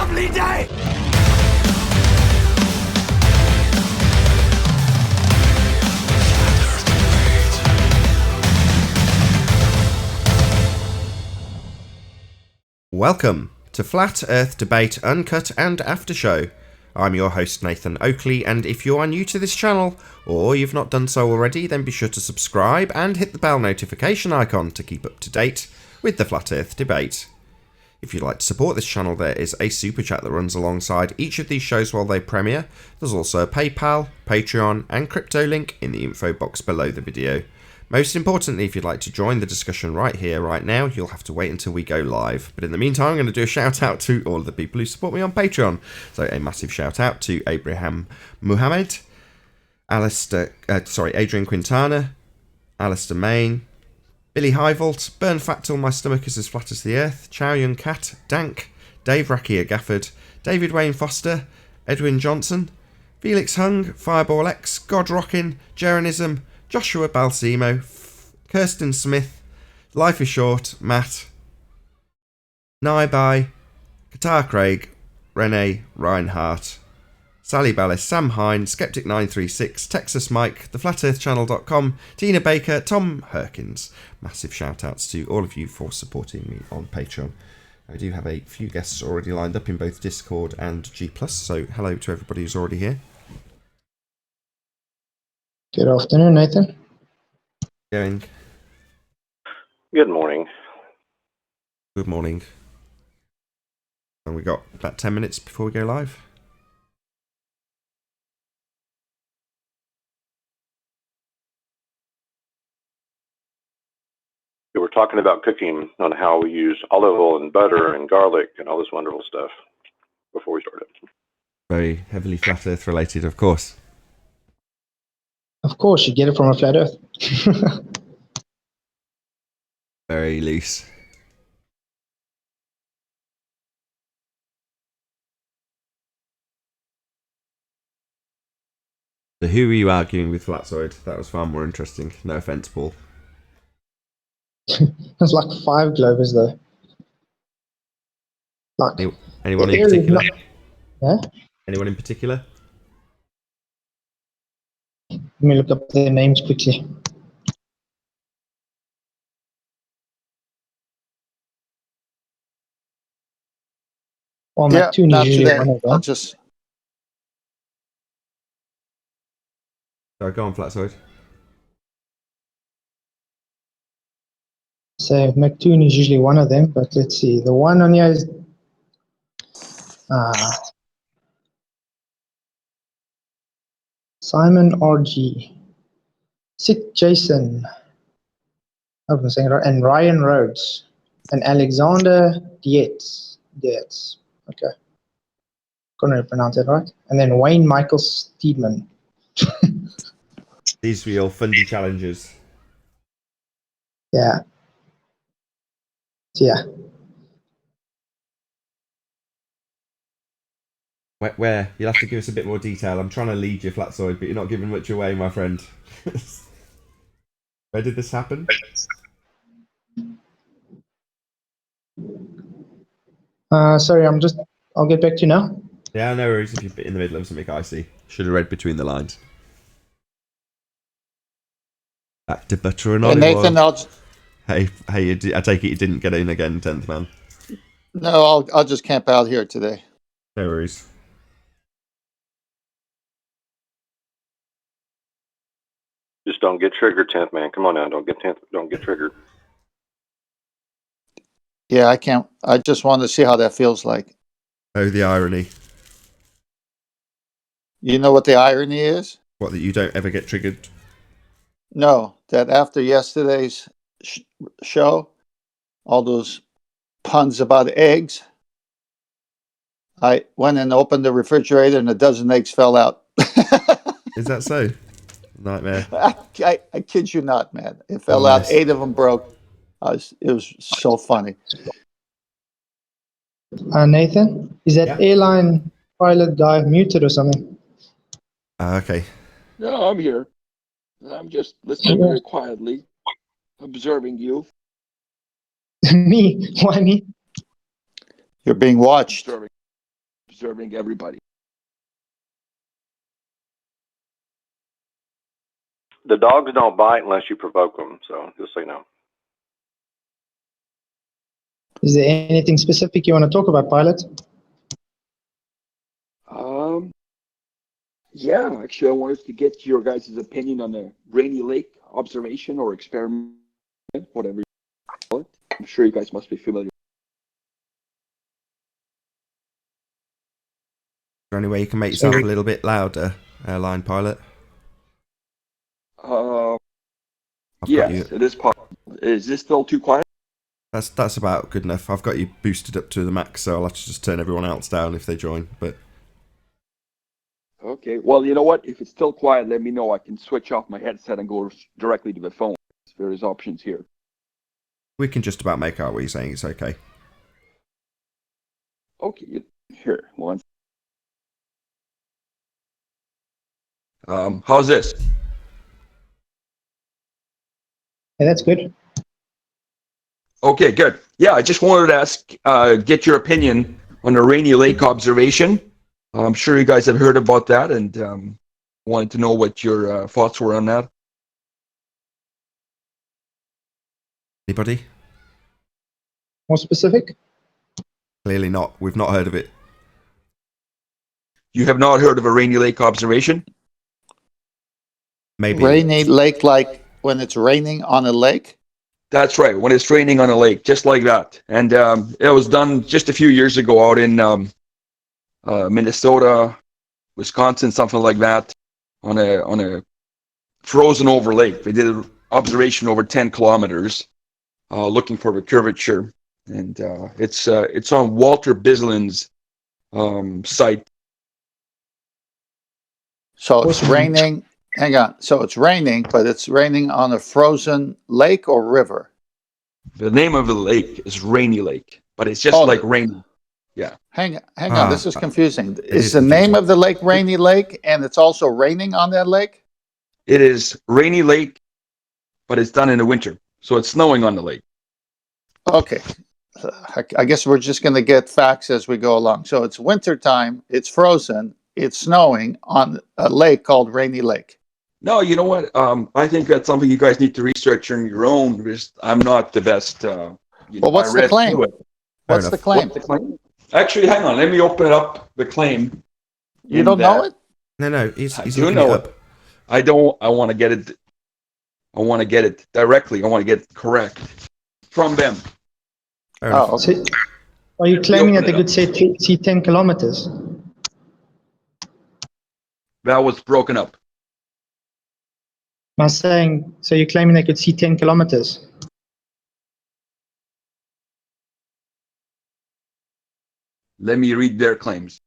lovely day! Welcome to Flat Earth Debate Uncut and After Show. I'm your host Nathan Oakley, and if you are new to this channel, or you've not done so already, then be sure to subscribe and hit the bell notification icon to keep up to date with the Flat Earth Debate. If you'd like to support this channel, there is a super chat that runs alongside each of these shows while they premiere. There's also a PayPal, Patreon and crypto link in the info box below the video. Most importantly, if you'd like to join the discussion right here, right now, you'll have to wait until we go live. But in the meantime, I'm going to do a shout out to all of the people who support me on Patreon. So a massive shout out to Abraham Muhammad, Adrian Quintana, Alistair Main, Billy Highvolt, Burn Fat Till My Stomach Is As Flat As the Earth, Chow Yun Cat, Dank, Dave Rakia Gafford, David Wayne Foster, Edwin Johnson, Felix Hung, Fireball X, God Rockin', Jeranism, Joshua Balsimo, Kirsten Smith, Life is Short, Matt, Naibai, Qatar Craig, Renee Reinhardt, Sally Ballis, Sam Hine, Skeptic936, Texas Mike, theflatearthchannel.com, Tina Baker, Tom Herkins. Massive shout outs to all of you for supporting me on Patreon. I do have a few guests already lined up in both Discord and G+, so hello to everybody who's already here. Good afternoon, Nathan. Going. Good morning. Good morning. And we got about 10 minutes before we go live. We were talking about cooking on how we use olive oil and butter and garlic and all this wonderful stuff before we started. Very heavily flat earth related, of course. Of course, you get it from a flat earth. Very loose. So who were you arguing with, Flatsoid? That was far more interesting. No offence, Paul. There's like 5 Glovers though. Like Anyone in particular? Yeah? Anyone in particular? Let me look up their names quickly. Well, Mactoon not is usually today. one of them. I'll just. Sorry, go on, Flatsoid. So Mactoon is usually one of them, but let's see. The one on here is Simon RG, Sick Jason, I'm saying right, and Ryan Rhodes, and Alexander Dietz. Okay. Couldn't pronounce it right. And then Wayne Michael Steedman. These were your fundy challenges. Yeah. So, yeah. Where? You'll have to give us a bit more detail. I'm trying to lead you, Flatsoid, but you're not giving much away, my friend. Where did this happen? Sorry, I'll get back to you now. Yeah, no worries if you're in the middle of something icy. Should have read between the lines. Back to butter and olive Nathan, oil. Hey, I take it you didn't get in again, 10th man. No, I'll just camp out here today. No worries. Just don't get triggered, 10th man. Come on now, don't get triggered. Yeah, I can't. I just wanted to see how that feels like. Oh, the irony. You know what the irony is? What, that you don't ever get triggered? No, that after yesterday's show, all those puns about eggs, I went and opened the refrigerator and a dozen eggs fell out. Is that so? Nightmare. I kid you not, man. It fell out. 8 of them broke. It was so funny. Nathan, is that airline pilot guy muted or something? Okay. No, I'm here. I'm just listening very quietly, observing you. Me? Why me? You're being watched. Observing. observing everybody. The dogs don't bite unless you provoke them, so just so you know. Is there anything specific you want to talk about, Pilot? Yeah, actually, I wanted to get your guys' opinion on the Rainy Lake observation or experiment, whatever you call it. I'm sure you guys must be familiar. Is there any way you can make yourself a little bit louder, Line Pilot? I've got you. Yes, it is possible. Is this still too quiet? That's about good enough. I've got you boosted up to the max, so I'll have to just turn everyone else down if they join. But Okay. Well, you know what? If it's still quiet, let me know. I can switch off my headset and go directly to the phone. There's options here. we can just about make out what you're saying. It's okay. Okay. Here, one. How's this? Yeah, that's good. Okay, good. Yeah, I just wanted to ask, get your opinion on the Rainy Lake observation. I'm sure you guys have heard about that, and wanted to know what your thoughts were on that. Anybody? More specific? Clearly not. We've not heard of it. You have not heard of a Rainy Lake observation? Maybe. Rainy lake, like when it's raining on a lake? That's right, when it's raining on a lake, just like that. And it was done just a few years ago out in Minnesota, Wisconsin, something like that, on a frozen over lake. They did an observation over 10 kilometers, looking for the curvature, and it's on Walter Bislin's site. So it's raining. Hang on. So it's raining, but it's raining on a frozen lake or river? The name of the lake is Rainy Lake, but it's just like rain. Yeah. Hang on. This is confusing. Is the confusing. name of the lake Rainy Lake, and it's also raining on that lake? It is Rainy Lake, but it's done in the winter, so it's snowing on the lake. Okay. I guess we're just going to get facts as we go along. So it's wintertime, it's frozen, it's snowing on a lake called Rainy Lake. No, you know what? I think that's something you guys need to research on your own, because I'm not the best. Well, what's the claim? What's the claim? What's the claim? Actually, hang on. Let me open up the claim. You don't know it? No. He's do looking know it up. it. I don't. I want to get it. I want to get it directly. I want to get it correct from them. Oh, okay. So, are you claiming that they could see 10 kilometers? That was broken up. Am I saying, so you're claiming they could see 10 kilometers? Let me read their claims.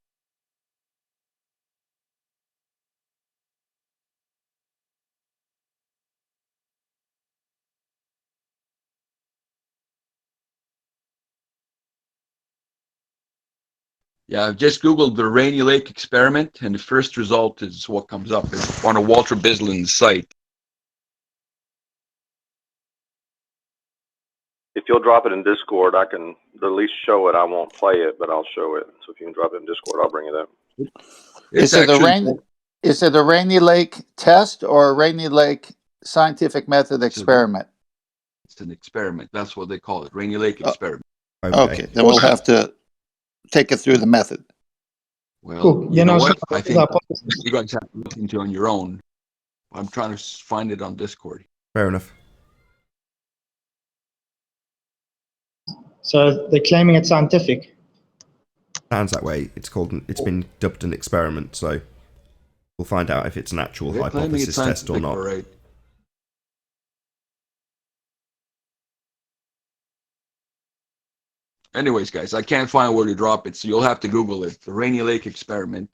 Yeah, I've just Googled the Rainy Lake experiment, and the first result is what comes up. It's on a Walter Bislin's site. If you'll drop it in Discord, I can at least show it. I won't play it, but I'll show it. So if you can drop it in Discord, I'll bring it up. Is it a Rainy Lake test or a Rainy Lake scientific method experiment? It's an experiment. That's what they call it. Rainy Lake experiment. Okay, then we'll have to take it through the method. Well, Cool. you know what? So I think you guys have to look into it on your own. I'm trying to find it on Discord. Fair enough. So they're claiming it's scientific. Sounds that way. It's been dubbed an experiment, so we'll find out if it's an actual hypothesis test or not. Right. Anyways, guys, I can't find where to drop it, so you'll have to Google it. The Rainy Lake experiment.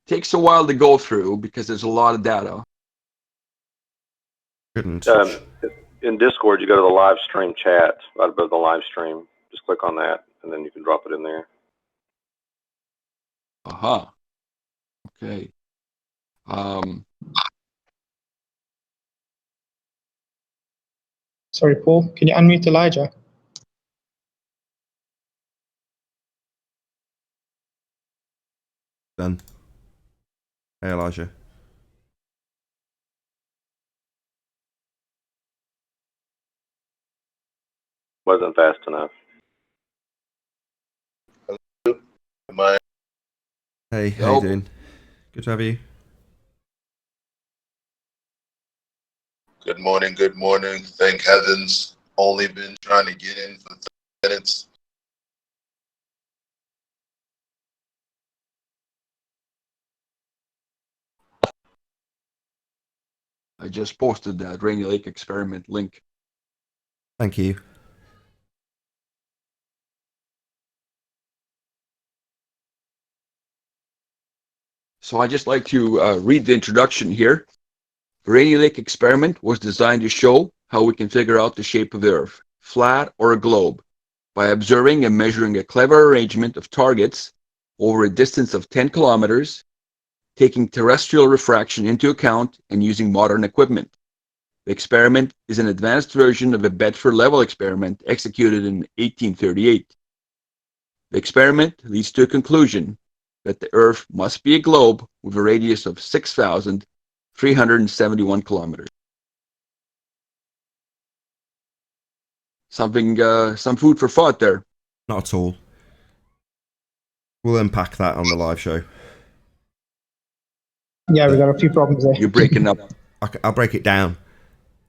Takes a while to go through because there's a lot of data. Couldn't. In Discord, you go to the live stream chat right above the live stream. Just click on that, and then you can drop it in there. Aha. Okay. Sorry, Paul. Can you unmute Elijah? Done. Hey, Elijah. Wasn't fast enough. Am I? Hey, how you Nope. doing? Good to have you. Good morning. Good morning. Thank heavens. Only been trying to get in for 30 minutes. I just posted that Rainy Lake experiment link. Thank you. So I just like to read the introduction here. The Rainy Lake experiment was designed to show how we can figure out the shape of the Earth, flat or a globe, by observing and measuring a clever arrangement of targets over a distance of 10 kilometers, taking terrestrial refraction into account and using modern equipment. The experiment is an advanced version of a Bedford level experiment executed in 1838. The experiment leads to a conclusion that the Earth must be a globe with a radius of 6,371 kilometers. Some food for thought there. Not at all. We'll unpack that on the live show. Yeah, we got a few problems there. You're breaking up. I'll break it down.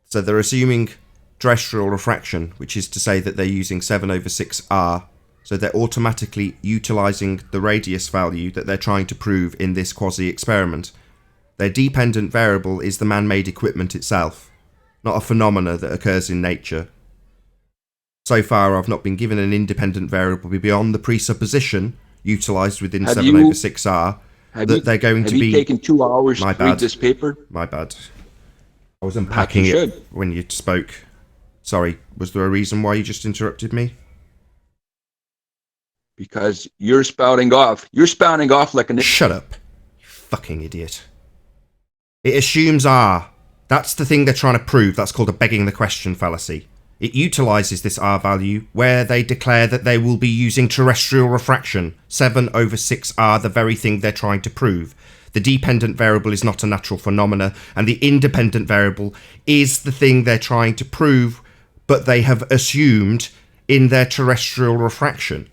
So they're assuming terrestrial refraction, which is to say that they're using 7/6R. So they're automatically utilising the radius value that they're trying to prove in this quasi-experiment. Their dependent variable is the man-made equipment itself, not a phenomena that occurs in nature. So far, I've not been given an independent variable beyond the presupposition, utilised within 7/6R, that they're going to be... Have you taken 2 hours to read this paper? My bad. I was unpacking it when you spoke. Sorry, was there a reason why you just interrupted me? Because you're spouting off. You're spouting off like an... Shut up, you fucking idiot. It assumes R. That's the thing they're trying to prove. That's called a begging the question fallacy. It utilises this R value where they declare that they will be using terrestrial refraction, 7/6R, the very thing they're trying to prove. The dependent variable is not a natural phenomena, and the independent variable is the thing they're trying to prove, but they have assumed in their terrestrial refraction.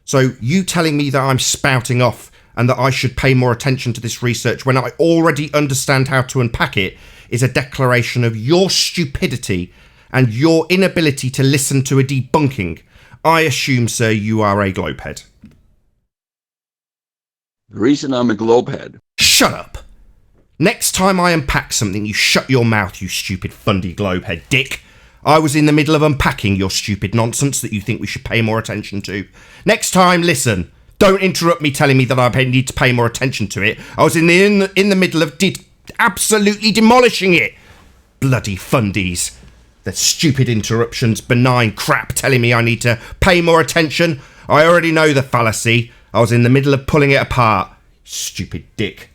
So you telling me that I'm spouting off and that I should pay more attention to this research when I already understand how to unpack it is a declaration of your stupidity and your inability to listen to a debunking. I assume, sir, you are a globehead. The reason I'm a globehead... Shut up! Next time I unpack something, you shut your mouth, you stupid fundy globehead dick. I was in the middle of unpacking your stupid nonsense that you think we should pay more attention to. Next time, listen. Don't interrupt me telling me that I need to pay more attention to it. I was in the middle of absolutely demolishing it. Bloody fundies. The stupid interruptions, benign crap telling me I need to pay more attention. I already know the fallacy. I was in the middle of pulling it apart. Stupid dick.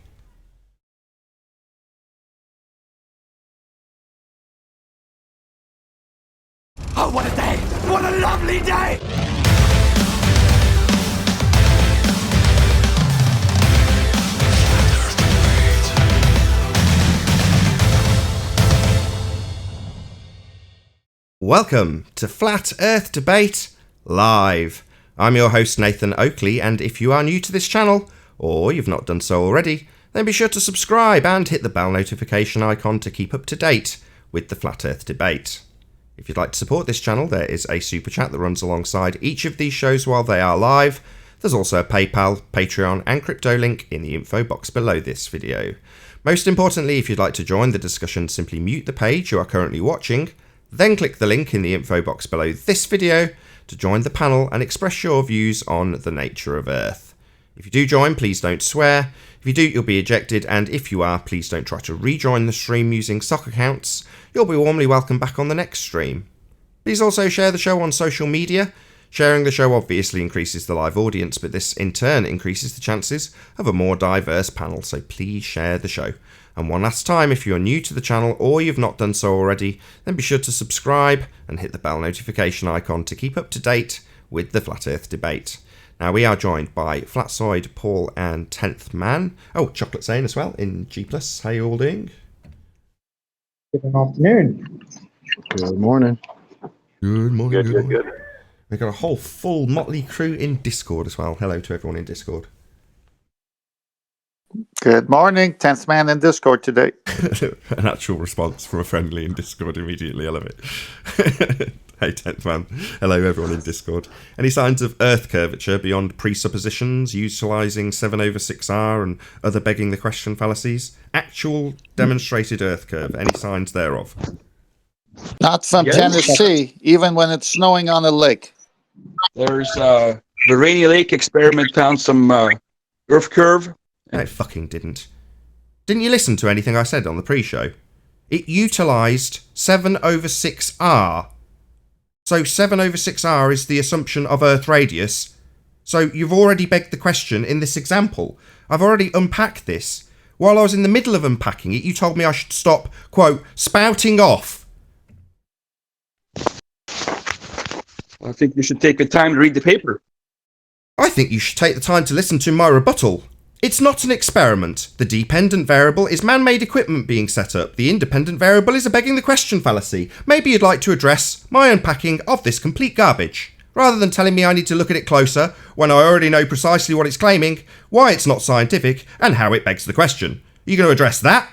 Oh, what a day! What a lovely day! Welcome to Flat Earth Debate Live. I'm your host Nathan Oakley, and if you are new to this channel, or you've not done so already, then be sure to subscribe and hit the bell notification icon to keep up to date with the Flat Earth Debate. If you'd like to support this channel, there is a super chat that runs alongside each of these shows while they are live. There's also a PayPal, Patreon and crypto link in the info box below this video. Most importantly, if you'd like to join the discussion, simply mute the page you are currently watching, then click the link in the info box below this video to join the panel and express your views on the nature of Earth. If you do join, please don't swear. If you do, you'll be ejected, and if you are, please don't try to rejoin the stream using sock accounts. You'll be warmly welcome back on the next stream. Please also share the show on social media. Sharing the show obviously increases the live audience, but this in turn increases the chances of a more diverse panel, so please share the show. And one last time, if you're new to the channel or you've not done so already, then be sure to subscribe and hit the bell notification icon to keep up to date with the Flat Earth Debate. We are joined by Flatsoid, Paul, and 10th Man. Oh, Chocolate Zane as well in G+. How you all doing? Good afternoon. Good morning. Good morning. Good. We've got a whole full motley crew in Discord as well. Hello to everyone in Discord. Good morning. 10th man in Discord today. An actual response from a friendly in Discord immediately. I love it. Hey, 10th Man. Hello, everyone in Discord. Any signs of Earth curvature beyond presuppositions, utilising 7/6R and other begging the question fallacies? Actual demonstrated Earth curve. Any signs thereof? Not from Tennessee, even when it's snowing on a lake. There's the Rainy Lake experiment found some Earth curve. No, it fucking didn't. Didn't you listen to anything I said on the pre-show? It utilised 7/6R. So 7/6R is the assumption of Earth radius. So you've already begged the question in this example. I've already unpacked this. While I was in the middle of unpacking it, you told me I should stop, quote, spouting off. I think you should take the time to read the paper. I think you should take the time to listen to my rebuttal. It's not an experiment. The dependent variable is man-made equipment being set up. The independent variable is a begging the question fallacy. Maybe you'd like to address my unpacking of this complete garbage. Rather than telling me I need to look at it closer, when I already know precisely what it's claiming, why it's not scientific, and how it begs the question. Are you going to address that?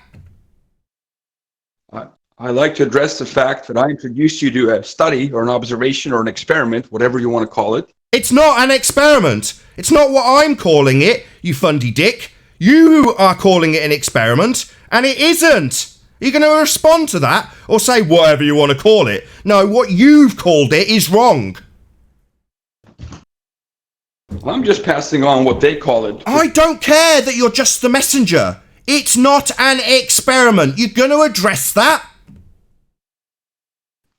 I like to address the fact that I introduced you to a study or an observation or an experiment, whatever you want to call it. It's not an experiment. It's not what I'm calling it, you fundy dick. You are calling it an experiment, and it isn't. Are you going to respond to that, or say whatever you want to call it? No, what you've called it is wrong. I'm just passing on what they call it. I don't care that you're just the messenger. It's not an experiment. You're going to address that?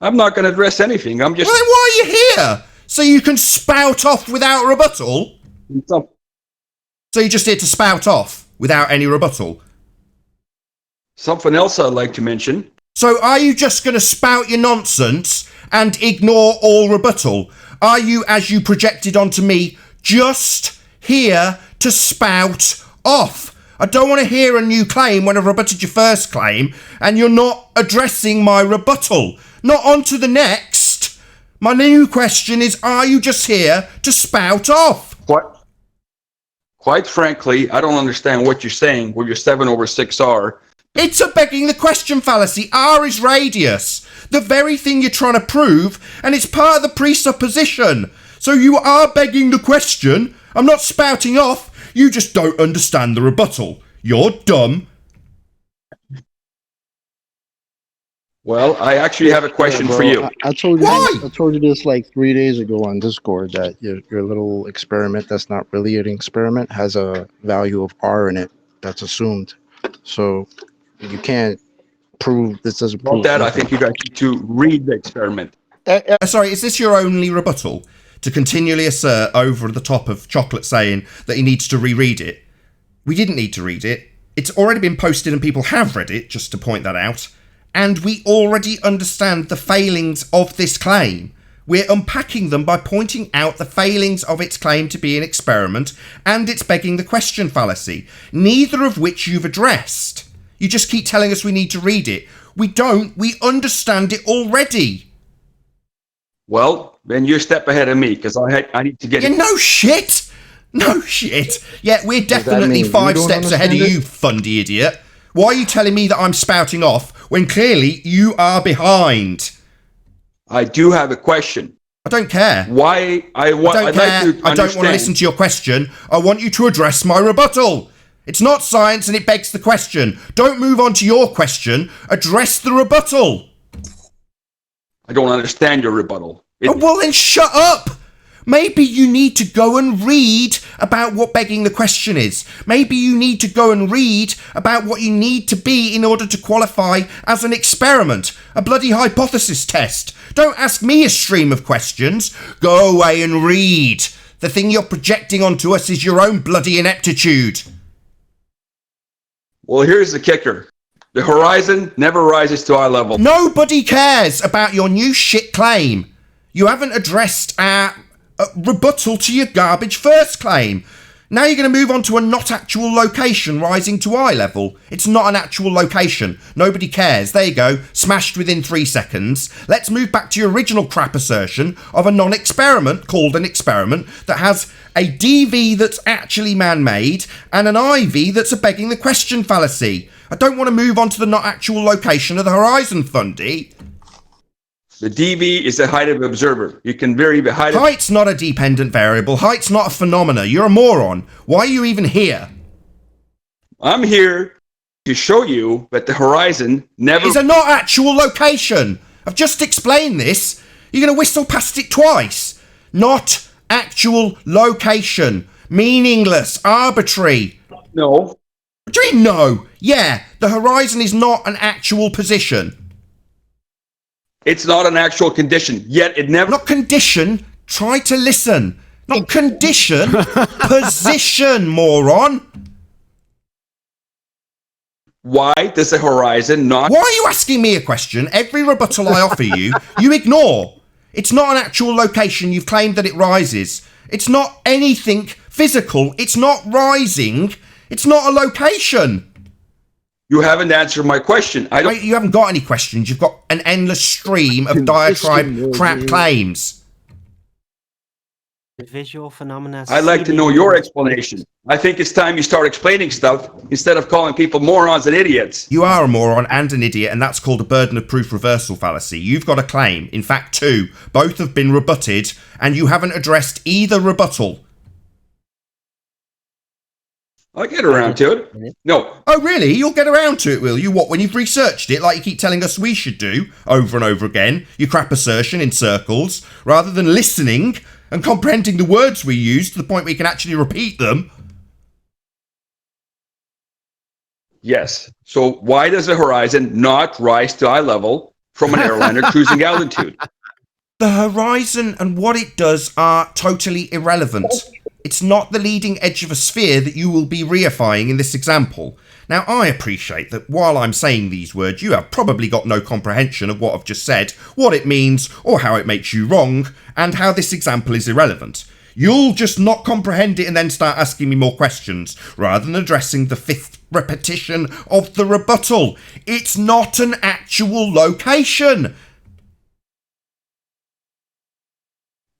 I'm not going to address anything. I'm just... Well, then why are you here? So you can spout off without rebuttal? So you're just here to spout off without any rebuttal? Something else I'd like to mention. So are you just going to spout your nonsense and ignore all rebuttal? Are you, as you projected onto me, just here to spout off? I don't want to hear a new claim when I've rebutted your first claim, and you're not addressing my rebuttal. Not on to the next. My new question is, are you just here to spout off? What? Quite frankly, I don't understand what you're saying with your 7/6R. It's a begging the question fallacy. R is radius. The very thing you're trying to prove, and it's part of the presupposition. So you are begging the question. I'm not spouting off. You just don't understand the rebuttal. You're dumb. Well, I actually have a question for you. I told you. Why? I told you this like 3 days ago on Discord that your little experiment that's not really an experiment has a value of R in it that's assumed. So you can't prove this doesn't prove That I nothing. think you'd actually to read the experiment. Sorry, is this your only rebuttal? To continually assert over the top of Chocolate saying that he needs to reread it? We didn't need to read it. It's already been posted and people have read it, just to point that out. And we already understand the failings of this claim. We're unpacking them by pointing out the failings of its claim to be an experiment and its begging the question fallacy, neither of which you've addressed. You just keep telling us we need to read it. We don't. We understand it already. Well, then you're a step ahead of me, because I need to get it. No shit! No shit! Yeah, we're definitely mean you 5 don't steps ahead of understand you, fundy idiot. Why are you telling me that I'm spouting off when clearly you are behind? I do have a question. I don't care. Why? I don't I'd care. like to I don't want to listen to your question. I want you to address my rebuttal. It's not science and it begs the question. Don't move on to your question. Address the rebuttal. I don't understand your rebuttal. Well, then shut up. Maybe you need to go and read about what begging the question is. Maybe you need to go and read about what you need to be in order to qualify as an experiment, a bloody hypothesis test. Don't ask me a stream of questions. Go away and read. The thing you're projecting onto us is your own bloody ineptitude. Well, here's the kicker. The horizon never rises to eye level. Nobody cares about your new shit claim. You haven't addressed our rebuttal to your garbage first claim. Now you're going to move on to a not actual location rising to eye level. It's not an actual location. Nobody cares. There you go. Smashed within 3 seconds. Let's move back to your original crap assertion of a non-experiment called an experiment that has a DV that's actually man-made and an IV that's a begging the question fallacy. I don't want to move on to the not actual location of the Horizon Fundy. The DV is the height of the observer. You can vary the height. Height's not a dependent variable. Height's not a phenomena. You're a moron. Why are you even here? I'm here to show you that the horizon never is a not actual location. I've just explained this. You're going to whistle past it twice. Not actual location. Meaningless. Arbitrary. No. What do you mean no? Yeah, the horizon is not an actual position. It's not an actual condition, yet it never... Not condition, try to listen. Not condition, position, moron. Why does the horizon not... Why are you asking me a question? Every rebuttal I offer you, you ignore. It's not an actual location, you've claimed that it rises. It's not anything physical, it's not rising, it's not a location. You haven't answered my question. You haven't got any questions. You've got an endless stream of diatribe crap claims. The visual phenomena. I'd like to know your explanation. I think it's time you start explaining stuff instead of calling people morons and idiots. You are a moron and an idiot, and that's called a burden of proof reversal fallacy. You've got a claim. In fact, 2. Both have been rebutted, and you haven't addressed either rebuttal. I'll get around to it. No. Oh, really? You'll get around to it, will you? What, when you've researched it, like you keep telling us we should do, over and over again, your crap assertion in circles, rather than listening and comprehending the words we use to the point where you can actually repeat them? Yes. So why does the horizon not rise to eye level from an airliner cruising altitude? The horizon and what it does are totally irrelevant. It's not the leading edge of a sphere that you will be reifying in this example. Now, I appreciate that while I'm saying these words, you have probably got no comprehension of what I've just said, what it means, or how it makes you wrong, and how this example is irrelevant. You'll just not comprehend it and then start asking me more questions, rather than addressing the 5th repetition of the rebuttal. It's not an actual location.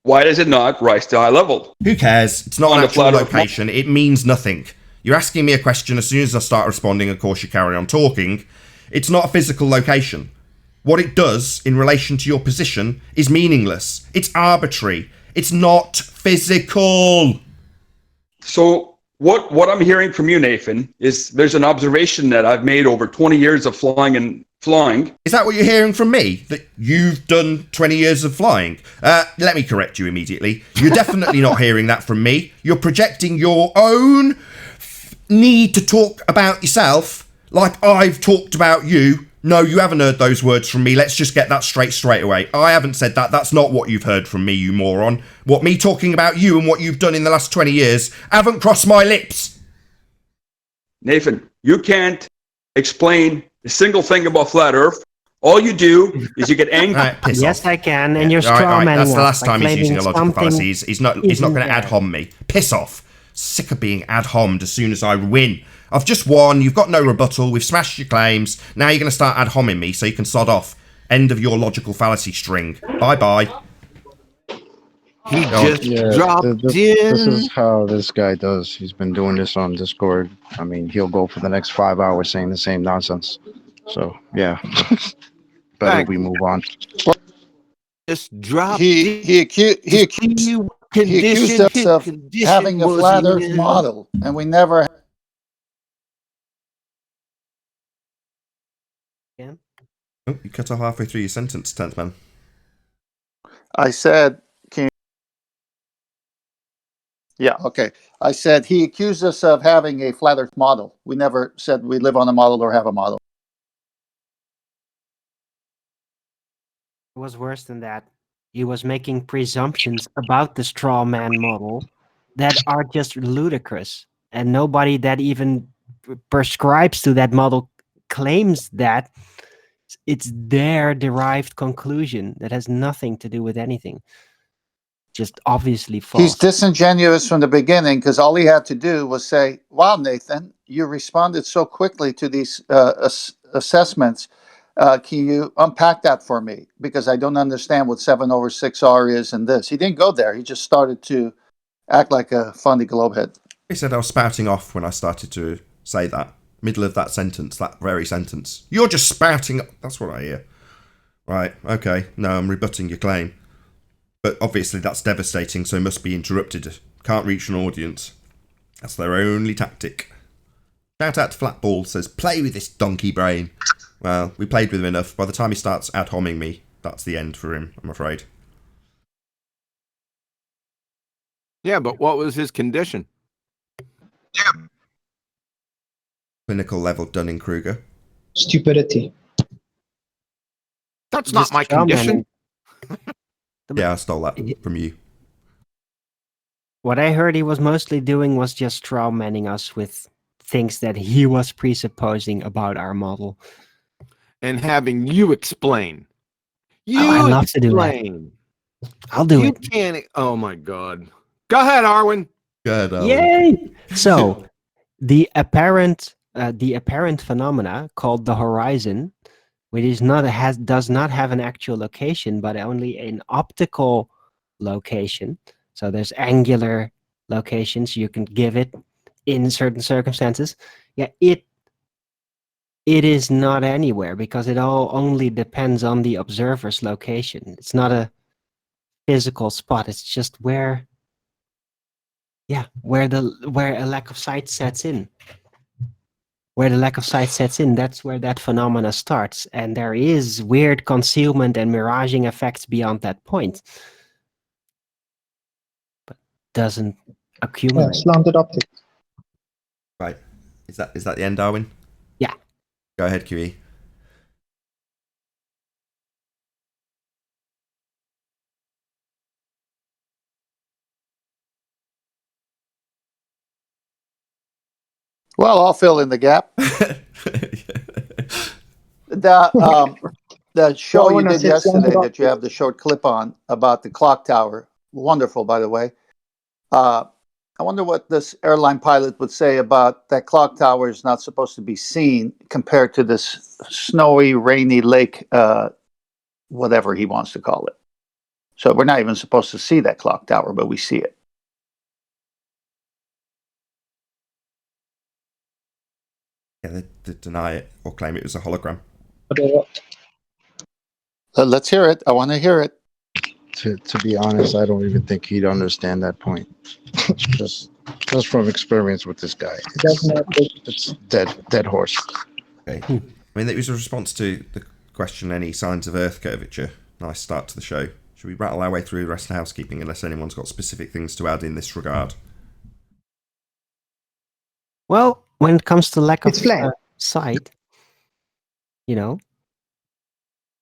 Why does it not rise to eye level? Who cares? It's not an actual location. It means nothing. You're asking me a question as soon as I start responding, of course you carry on talking. It's not a physical location. What it does in relation to your position is meaningless. It's arbitrary. It's not physical. So what I'm hearing from you, Nathan, is there's an observation that I've made over 20 years of flying. Is that what you're hearing from me? That you've done 20 years of flying? Let me correct you immediately. You're definitely not hearing that from me. You're projecting your own need to talk about yourself like I've talked about you. No, you haven't heard those words from me. Let's just get that straight away. I haven't said that. That's not what you've heard from me, you moron. What me talking about you and what you've done in the last 20 years haven't crossed my lips. Nathan, you can't explain a single thing about flat Earth. All you do is you get angry. Right, yes, off. I can, and you're straw man. That's the last time he's using a logical fallacy. He's not going to ad hom me. Piss off. Sick of being ad hommed as soon as I win. I've just won. You've got no rebuttal. We've smashed your claims. Now you're going to start ad homming me so you can sod off. End of your logical fallacy string. Bye bye. He just dropped in. This is how this guy does. He's been doing this on Discord. I mean, he'll go for the next 5 hours saying the same nonsense. So, yeah. Better we move on. Just dropped. He accused us of having a flat Earth model, and we never. Oh, you cut off halfway through your sentence, 10th man. I said, yeah, okay. I said he accused us of having a flat Earth model. We never said we live on a model or have a model. It was worse than that. He was making presumptions about the straw man model that are just ludicrous. And nobody that even prescribes to that model claims that it's their derived conclusion that has nothing to do with anything. just obviously false. He's disingenuous from the beginning because all he had to do was say, "Wow, Nathan, you responded so quickly to these assessments. Can you unpack that for me? Because I don't understand what 7/6R is and this." He didn't go there. He just started to act like a funny globehead. He said I was spouting off when I started to say that. Middle of that sentence, that very sentence. You're just spouting. That's what I hear. Right, okay. No, I'm rebutting your claim. But obviously that's devastating, so must be interrupted. Can't reach an audience. That's their only tactic. Shout out to Flatball, says, play with this donkey brain. Well, we played with him enough. By the time he starts ad-homing me, that's the end for him, I'm afraid. Yeah, but what was his condition? Clinical level Dunning-Kruger. Stupidity. That's not my condition. Yeah, I stole that from you. What I heard he was mostly doing was just straw manning us with things that he was presupposing about our model. And having you explain. I love to do that. I'll do it. You can't. Oh my God. Go ahead, Arwen. Go ahead, Arwen. Yay! So, the apparent phenomena called the horizon, which does not have an actual location, but only an optical location. So there's angular locations you can give it in certain circumstances. Yeah, it is not anywhere because it all only depends on the observer's location. It's not a physical spot. It's just where a lack of sight sets in. Where the lack of sight sets in, that's where that phenomena starts. And there is weird concealment and miraging effects beyond that point. But doesn't accumulate. Slanted optics. Right. Is that the end, Darwin? Yeah. Go ahead, QE. Well, I'll fill in the gap. The show you did yesterday that you have the short clip on about the clock tower, wonderful, by the way. I wonder what this airline pilot would say about that clock tower is not supposed to be seen compared to this snowy, rainy lake, whatever he wants to call it. So we're not even supposed to see that clock tower, but we see it. Yeah, they deny it or claim it was a hologram. Let's hear it. I want to hear it. To be honest, I don't even think he'd understand that point. just from experience with this guy, it's dead horse. Okay. I mean, it was a response to the question, any signs of Earth curvature. Nice start to the show. Should we rattle our way through the rest of the housekeeping unless anyone's got specific things to add in this regard? Well, when it comes to lack of sight,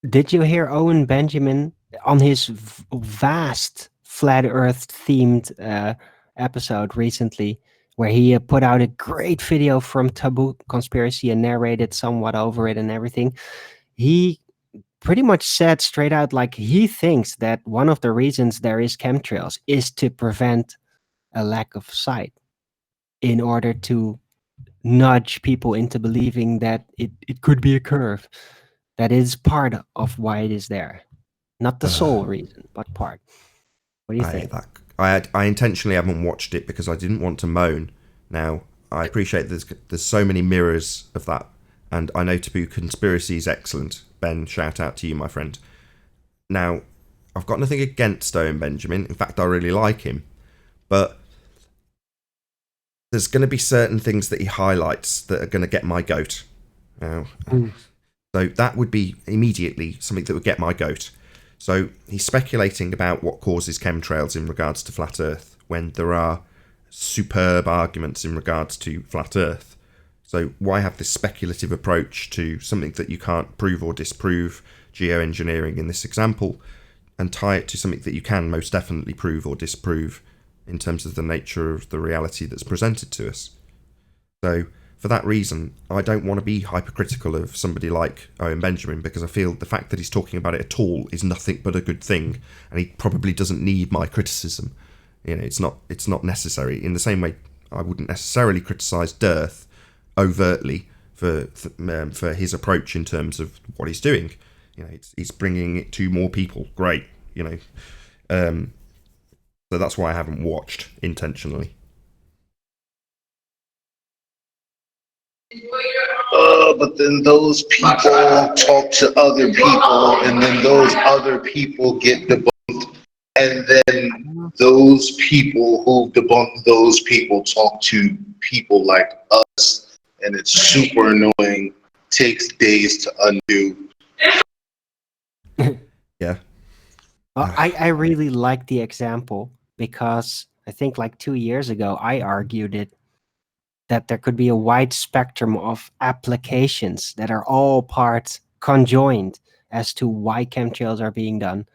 did you hear Owen Benjamin on his vast flat Earth themed episode recently, where he put out a great video from Taboo Conspiracy and narrated somewhat over it and everything? He pretty much said straight out, like, he thinks that one of the reasons there is chemtrails is to prevent a lack of sight in order to nudge people into believing that it could be a curve. That is part of why it is there. Not the sole reason, but part. What do you think? I intentionally haven't watched it because I didn't want to moan. Now, I appreciate there's so many mirrors of that, and I know Taboo Conspiracy is excellent. Ben, shout out to you, my friend. Now, I've got nothing against Owen Benjamin. In fact, I really like him. But there's going to be certain things that he highlights that are going to get my goat. So that would be immediately something that would get my goat. So he's speculating about what causes chemtrails in regards to flat Earth when there are superb arguments in regards to flat Earth. So why have this speculative approach to something that you can't prove or disprove, geoengineering in this example, and tie it to something that you can most definitely prove or disprove in terms of the nature of the reality that's presented to us? So for that reason, I don't want to be hypercritical of somebody like Owen Benjamin, because I feel the fact that he's talking about it at all is nothing but a good thing, and he probably doesn't need my criticism. You know, it's not necessary. In the same way, I wouldn't necessarily criticise Dearth overtly for his approach in terms of what he's doing. You know, he's bringing it to more people. Great, you know. So that's why I haven't watched intentionally. But then those people talk to other people, and then those other people get debunked, and then those people who debunk those people talk to people like us, and it's super annoying, takes days to undo. Yeah. I really like the example because I think like 2 years ago I argued it that there could be a wide spectrum of applications that are all parts conjoined as to why chemtrails are being done.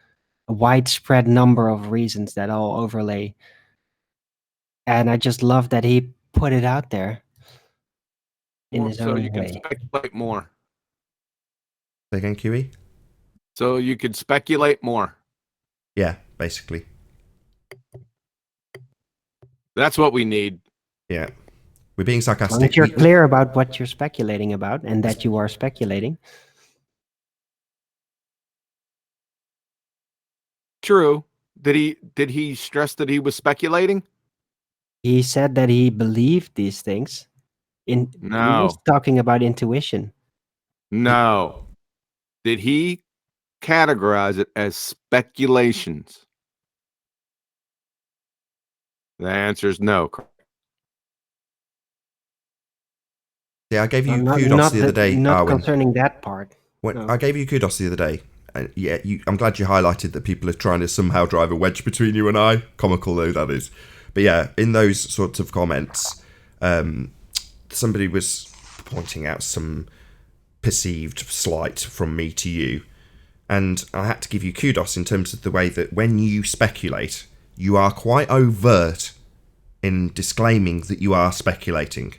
A widespread number of reasons that all overlay. And I just love that he put it out there in his So own you can way. speculate more. Say again, QE? So you could speculate more. Yeah, basically. That's what we need. Yeah. We're being As long sarcastic. as you're clear about what you're speculating about and that you are speculating. True. Did he stress that he was speculating? He said that he believed these things. He was talking about intuition. No. Did he categorize it as speculations? The answer is no. Yeah, I gave you Not kudos the other day, Not Arwen. concerning that part. When No. I gave you kudos the other day. Yeah, I'm glad you highlighted that people are trying to somehow drive a wedge between you and I. Comical though that is. But yeah, in those sorts of comments, somebody was pointing out some perceived slight from me to you. And I had to give you kudos in terms of the way that when you speculate, you are quite overt in disclaiming that you are speculating.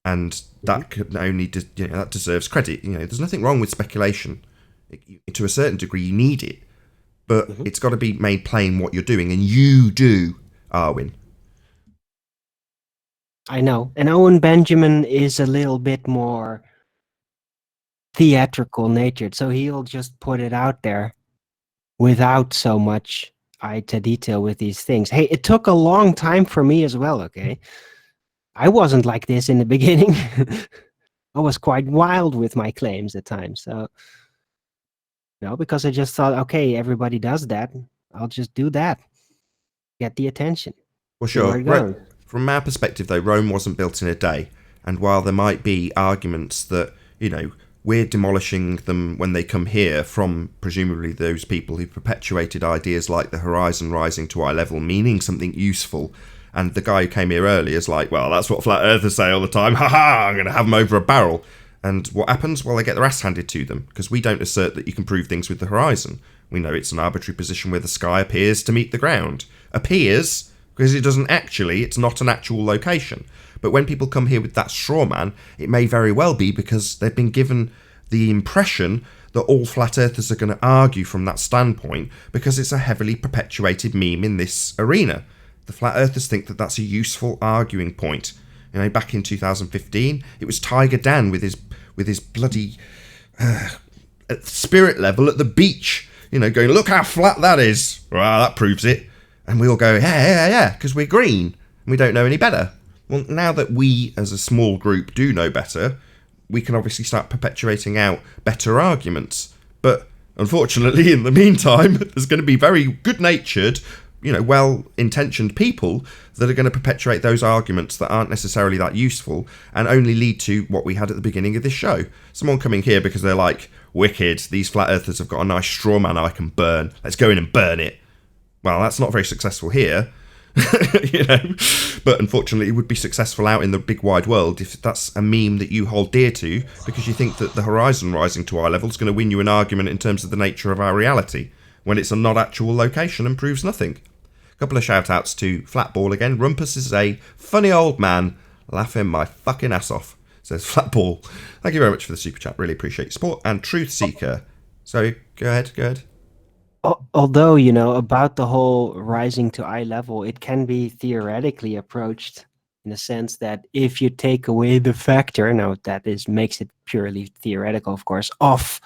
And that could only, that deserves credit. You know, there's nothing wrong with speculation. To a certain degree, you need it, but it's got to be made plain what you're doing, and you do, Arwen. I know. And Owen Benjamin is a little bit more theatrical natured, so he'll just put it out there without so much eye to detail with these things. Hey, it took a long time for me as well, okay? I wasn't like this in the beginning. I was quite wild with my claims at times, so... No, because I just thought, okay, everybody does that. I'll just do that. Get the attention. Well, sure. From our perspective, though, Rome wasn't built in a day. And while there might be arguments that, you know, we're demolishing them when they come here from presumably those people who perpetuated ideas like the horizon rising to eye level, meaning something useful. And the guy who came here earlier is like, well, that's what flat earthers say all the time. Ha ha, I'm going to have them over a barrel. And what happens? Well, they get their ass handed to them, because we don't assert that you can prove things with the horizon. We know it's an arbitrary position where the sky appears to meet the ground. Appears, because it doesn't actually, it's not an actual location. But when people come here with that straw man, it may very well be because they've been given the impression that all flat earthers are going to argue from that standpoint, because it's a heavily perpetuated meme in this arena. The flat earthers think that that's a useful arguing point. You know, back in 2015, it was Tiger Dan with his bloody spirit level at the beach, you know, going, look how flat that is. Well, that proves it. And we all go, yeah, because we're green and we don't know any better. Well, now that we as a small group do know better, we can obviously start perpetuating out better arguments. But unfortunately, in the meantime, there's going to be very good-natured, you know, well-intentioned people that are going to perpetuate those arguments that aren't necessarily that useful and only lead to what we had at the beginning of this show. Someone coming here because they're like, wicked, these flat earthers have got a nice straw man I can burn. Let's go in and burn it. Well, that's not very successful here, you know, but unfortunately it would be successful out in the big wide world if that's a meme that you hold dear to because you think that the horizon rising to eye level is going to win you an argument in terms of the nature of our reality when it's a not actual location and proves nothing. Couple of shout outs to Flatball again. Rumpus is a funny old man. Laughing my fucking ass off, says Flatball. Thank you very much for the super chat. Really appreciate your support. And Truth Seeker. So, go ahead. Although, about the whole rising to eye level, it can be theoretically approached in a sense that if you take away the factor, now that makes it purely theoretical, of course, of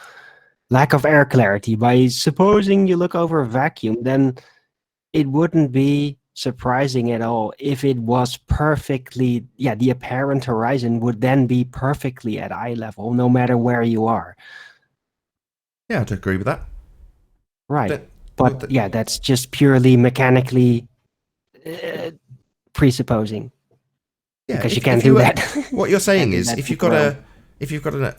lack of air clarity, by supposing you look over a vacuum, then it wouldn't be surprising at all if it was perfectly, the apparent horizon would then be perfectly at eye level, no matter where you are. Yeah, I'd agree with that. Right. But that's just purely mechanically presupposing. Yeah, because you can't do that. What you're saying is, if you've got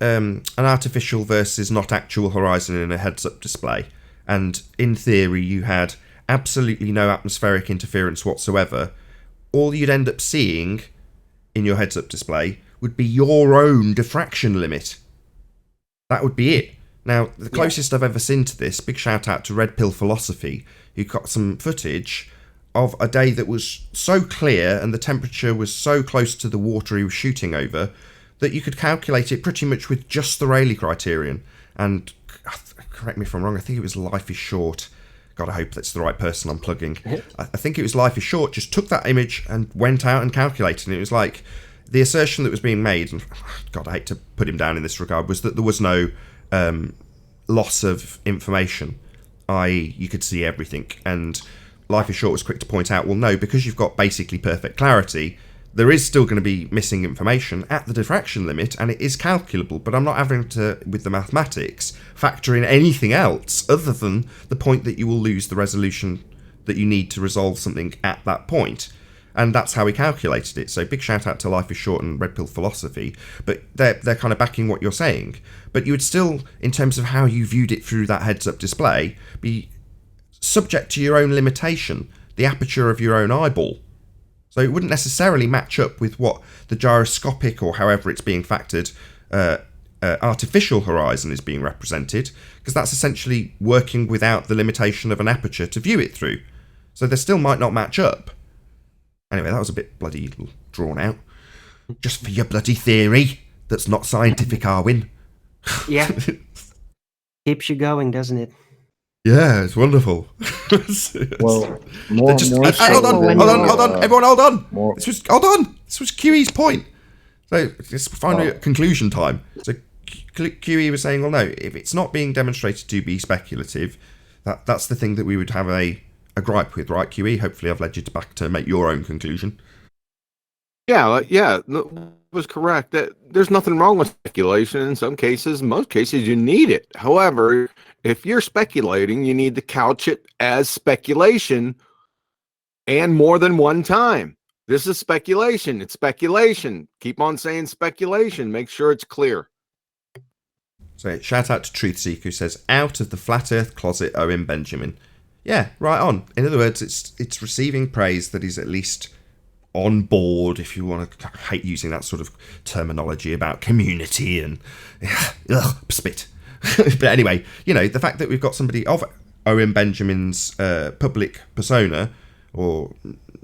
an artificial versus not actual horizon in a heads-up display, and in theory you had absolutely no atmospheric interference whatsoever, all you'd end up seeing in your heads-up display would be your own diffraction limit. That would be it. Now, the closest I've ever seen to this, big shout out to Red Pill Philosophy, who got some footage of a day that was so clear and the temperature was so close to the water he was shooting over that you could calculate it pretty much with just the Rayleigh criterion. And correct me if I'm wrong, I think it was Life is Short. God, I hope that's the right person I'm plugging. I think it was Life is Short, just took that image and went out and calculated. And it was like, the assertion that was being made, and God, I hate to put him down in this regard, was that there was no loss of information, i.e. you could see everything. And Life is Short was quick to point out, well, no, because you've got basically perfect clarity, there is still going to be missing information at the diffraction limit, and it is calculable, but I'm not having to, with the mathematics, factor in anything else other than the point that you will lose the resolution that you need to resolve something at that point. And that's how he calculated it. So big shout out to Life is Short and Red Pill Philosophy, but they're kind of backing what you're saying. But you would still, in terms of how you viewed it through that heads-up display, be subject to your own limitation, the aperture of your own eyeball. So it wouldn't necessarily match up with what the gyroscopic, or however it's being factored, artificial horizon is being represented, because that's essentially working without the limitation of an aperture to view it through. So they still might not match up. Anyway, that was a bit bloody drawn out. Just for your bloody theory that's not scientific, Arwin. Yeah. Keeps you going, doesn't it? Yeah, it's wonderful. Well, hold on, everyone, hold on. Hold on. This was QE's point. So it's finally conclusion time. So QE was saying, well, no, if it's not being demonstrated to be speculative, that's the thing that we would have a gripe with, right, QE? Hopefully I've led you back to make your own conclusion. Yeah, that was correct. There's nothing wrong with speculation in some cases. In most cases, you need it. However, if you're speculating, you need to couch it as speculation and more than one time. This is speculation. It's speculation. Keep on saying speculation. Make sure it's clear. So shout out to Truthseek, who says, out of the flat earth closet, Owen Benjamin. Yeah, right on. In other words, it's receiving praise that he's at least on board, if you want to. I hate using that sort of terminology about community and spit. But anyway, the fact that we've got somebody of Owen Benjamin's public persona, or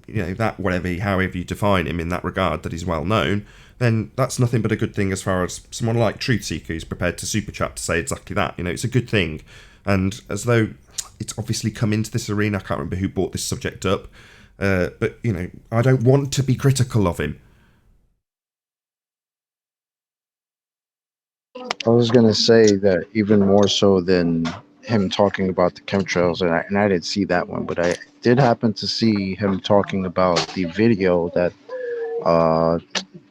that however you define him in that regard, that he's well known, then that's nothing but a good thing as far as someone like Truthseeker is prepared to super chat to say exactly that. It's a good thing. And as though it's obviously come into this arena, I can't remember who brought this subject up, but I don't want to be critical of him. I was going to say that even more so than him talking about the chemtrails, and I didn't see that one, but I did happen to see him talking about the video that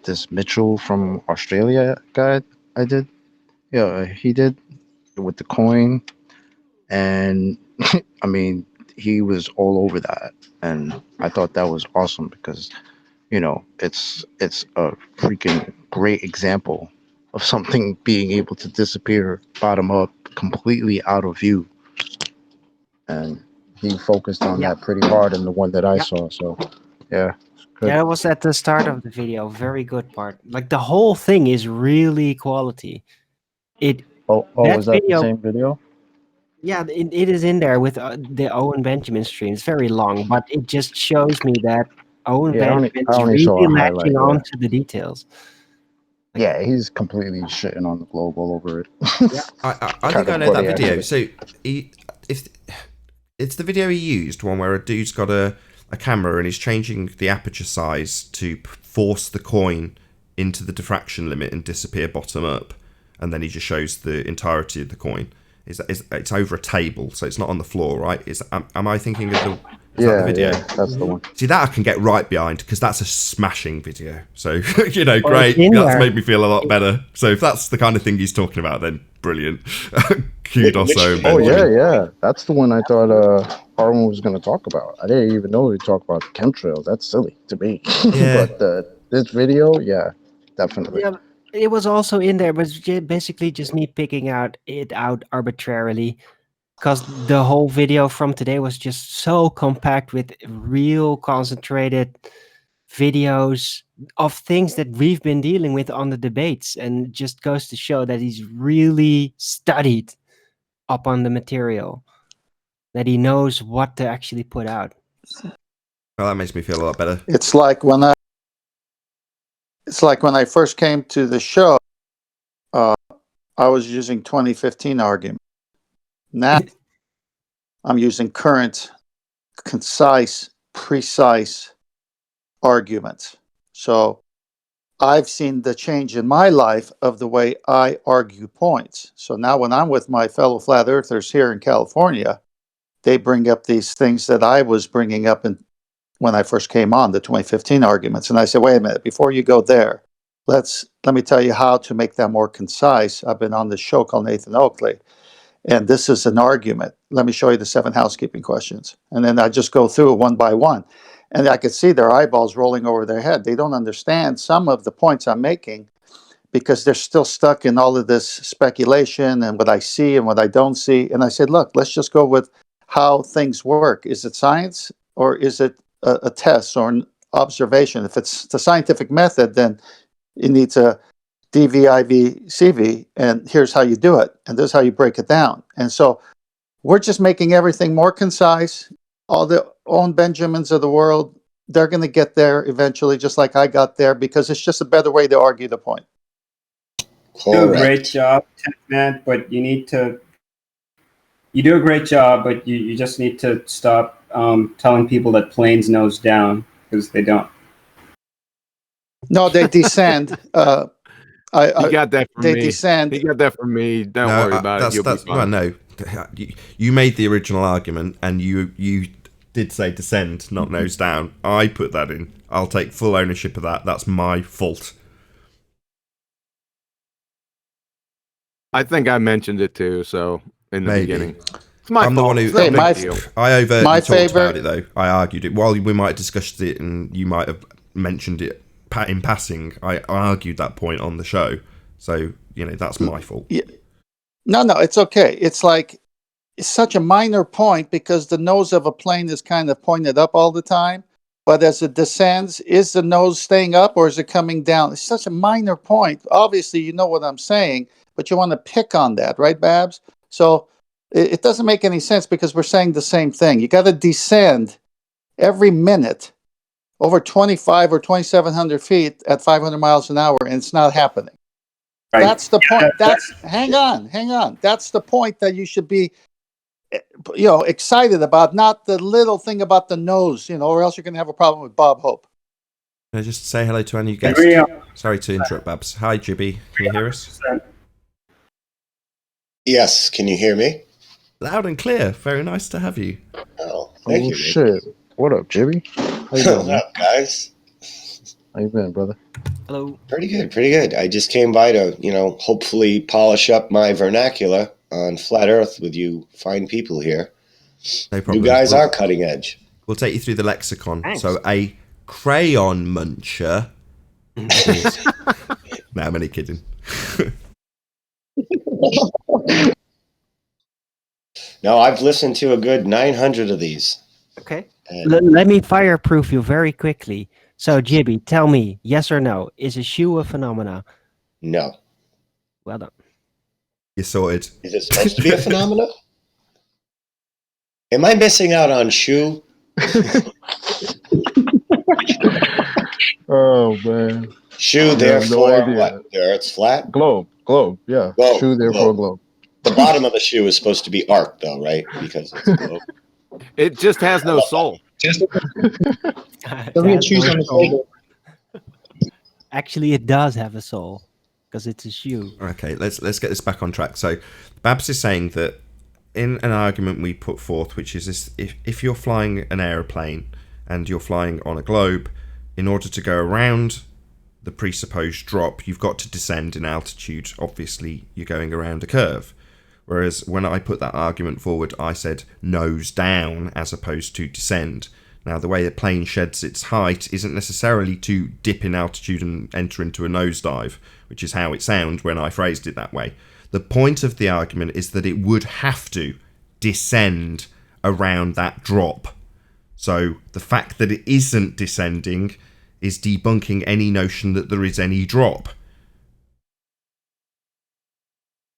this Mitchell from Australia guy he did with the coin, and I mean, he was all over that, and I thought that was awesome because it's a freaking great example of something being able to disappear bottom up, completely out of view. And he focused on that pretty hard in the one that I saw. So, yeah. Good. Yeah, it was at the start of the video. Very good part. Like, the whole thing is really quality. Was that the same video? Yeah, it is in there with the Owen Benjamin stream. It's very long, but it just shows me that own Yeah, Benjamin's I only saw really a highlight. latching Yeah. on to the details. Yeah, he's completely shitting on the globe all over it. I think I know that video. So if it's the video he used, one where a dude's got a camera and he's changing the aperture size to force the coin into the diffraction limit and disappear bottom up, and then he just shows the entirety of the coin. It's over a table, so it's not on the floor, right? Am I thinking of the? Is that the video? Yeah, that's the one. See, that I can get right behind because that's a smashing video. So, you know, Well, great. it's in That's there. made me feel a lot better. So if that's the kind of thing he's talking about, then brilliant. Kudos, Oh yeah. That's the one I thought Harlan was going to talk about. I didn't even know he'd talk about the chemtrails. That's silly to me. Yeah. But this video, yeah, definitely. Yeah, it was also in there, but it's basically just me picking it out arbitrarily, because the whole video from today was just so compact with real concentrated videos of things that we've been dealing with on the debates, and it just goes to show that he's really studied up on the material, that he knows what to actually put out. Well, that makes me feel a lot better. It's like when I first came to the show, I was using 2015 argument. Now I'm using current, concise, precise arguments. So I've seen the change in my life of the way I argue points. So now when I'm with my fellow flat earthers here in California, they bring up these things that I was bringing up when I first came on, the 2015 arguments. And I said, wait a minute, before you go there, let me tell you how to make that more concise. I've been on this show called Nathan Oakley, and this is an argument. Let me show you the 7 housekeeping questions. And then I just go through it one by one. And I could see their eyeballs rolling over their head. They don't understand some of the points I'm making because they're still stuck in all of this speculation and what I see and what I don't see. And I said, look, let's just go with how things work. Is it science or is it a test or an observation? If it's the scientific method, then you need to DVIV, and here's how you do it, and this is how you break it down. And so we're just making everything more concise. All the own Benjamins of the world, they're going to get there eventually, just like I got there, because it's just a better way to argue the point. You do a great job, man, but you need to. You do a great job, but you just need to stop telling people that planes nose down, because they don't. No, they descend. He got that from they me. descend. He got that from me. Don't worry about it. You'll be fine. Well, no, you made the original argument, and you did say descend, not nose down. I put that in. I'll take full ownership of that. That's my fault. I think I mentioned it too. So in the beginning, it's my I'm fault. the one who. It's no big deal. I overtly my talked favorite, about it though. I argued it. While we might have discussed it, and you might have mentioned it in passing, I argued that point on the show. So that's my fault. Yeah. No, it's okay. It's like it's such a minor point because the nose of a plane is kind of pointed up all the time. But as it descends, is the nose staying up or is it coming down? It's such a minor point. Obviously, you know what I'm saying, but you want to pick on that, right, Babs? So it doesn't make any sense because we're saying the same thing. You got to descend every minute over 25 or 2,700 feet at 500 miles an hour, and it's not happening. Right. That's the point. Hang on. That's the point that you should be, excited about, not the little thing about the nose, or else you're going to have a problem with Bob Hope. Can I just say hello to our new guest? Sorry to interrupt, Babs. Hi, Jibby. Can you hear us? Yes. Can you hear me? Loud and clear. Very nice to have you. Oh, thank you. Shit. What up, Jibby? How you doing? What up, guys? How you been, brother? Hello. Pretty good. I just came by to, hopefully polish up my vernacular on Flat Earth with you fine people here. No problem. You guys are cutting edge. We'll take you through the lexicon. Thanks. So a crayon muncher. No, I'm only kidding. No, I've listened to a good 900 of these. Okay. Let me fireproof you very quickly. So, Jibby, tell me, yes or no, is a shoe a phenomena? No. Well done. You're sorted. Is it supposed to be a phenomena? Am I missing out on shoe? Oh man. Shoe, You have therefore, no idea. what? The Earth's flat? Globe, yeah. Globe, Shoe, therefore globe. The bottom of the shoe is supposed to be arc, though, right? Because it's a globe. It just has no soul. There'll be a choose on the table. Actually, it does have a soul because it's a shoe. Okay, let's get this back on track. So, Babs is saying that in an argument we put forth, which is this: if you're flying an aeroplane and you're flying on a globe, in order to go around the presupposed drop, you've got to descend in altitude. Obviously, you're going around a curve. Whereas when I put that argument forward, I said nose down as opposed to descend. Now, the way the plane sheds its height isn't necessarily to dip in altitude and enter into a nosedive, which is how it sounds when I phrased it that way. The point of the argument is that it would have to descend around that drop. So the fact that it isn't descending is debunking any notion that there is any drop.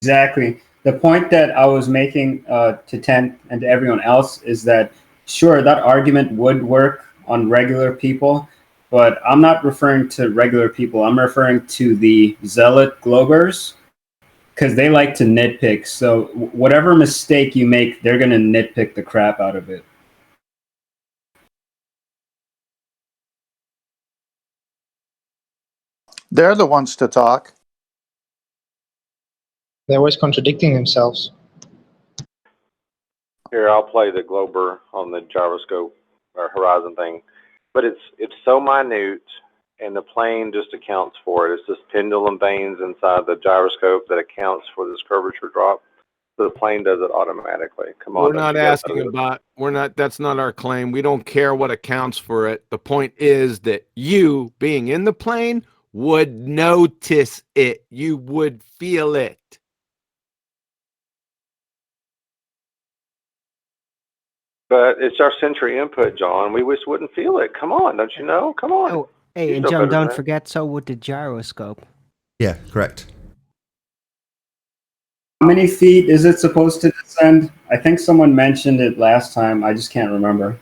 Exactly. The point that I was making to Tent and to everyone else is that, sure, that argument would work on regular people, but I'm not referring to regular people. I'm referring to the zealot globers, because they like to nitpick. So whatever mistake you make, they're going to nitpick the crap out of it. They're the ones to talk. They're always contradicting themselves. Here, I'll play the Glober on the gyroscope or horizon thing, but it's so minute, and the plane just accounts for it. It's just pendulum vanes inside the gyroscope that accounts for this curvature drop. So the plane does it automatically. Come on, We're not asking about. We're not. That's not our claim. We don't care what accounts for it. The point is that you, being in the plane, would notice it. You would feel it. But it's our sensory input, John. We just wouldn't feel it. Come on, don't you know? Come on. Oh, hey, You and know John, better than don't that. forget, so would the gyroscope. Yeah, correct. How many feet is it supposed to descend? I think someone mentioned it last time. I just can't remember.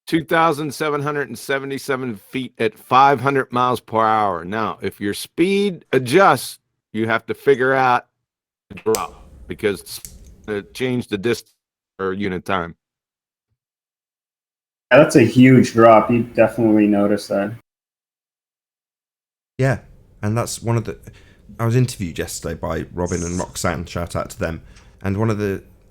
2,777 feet at 500 miles per hour. Now, if your speed adjusts, you have to figure out the drop because it changed the distance or unit time. Yeah, that's a huge drop. You definitely notice that. Yeah, and that's one of the... I was interviewed yesterday by Robin and Roxanne, shout out to them, and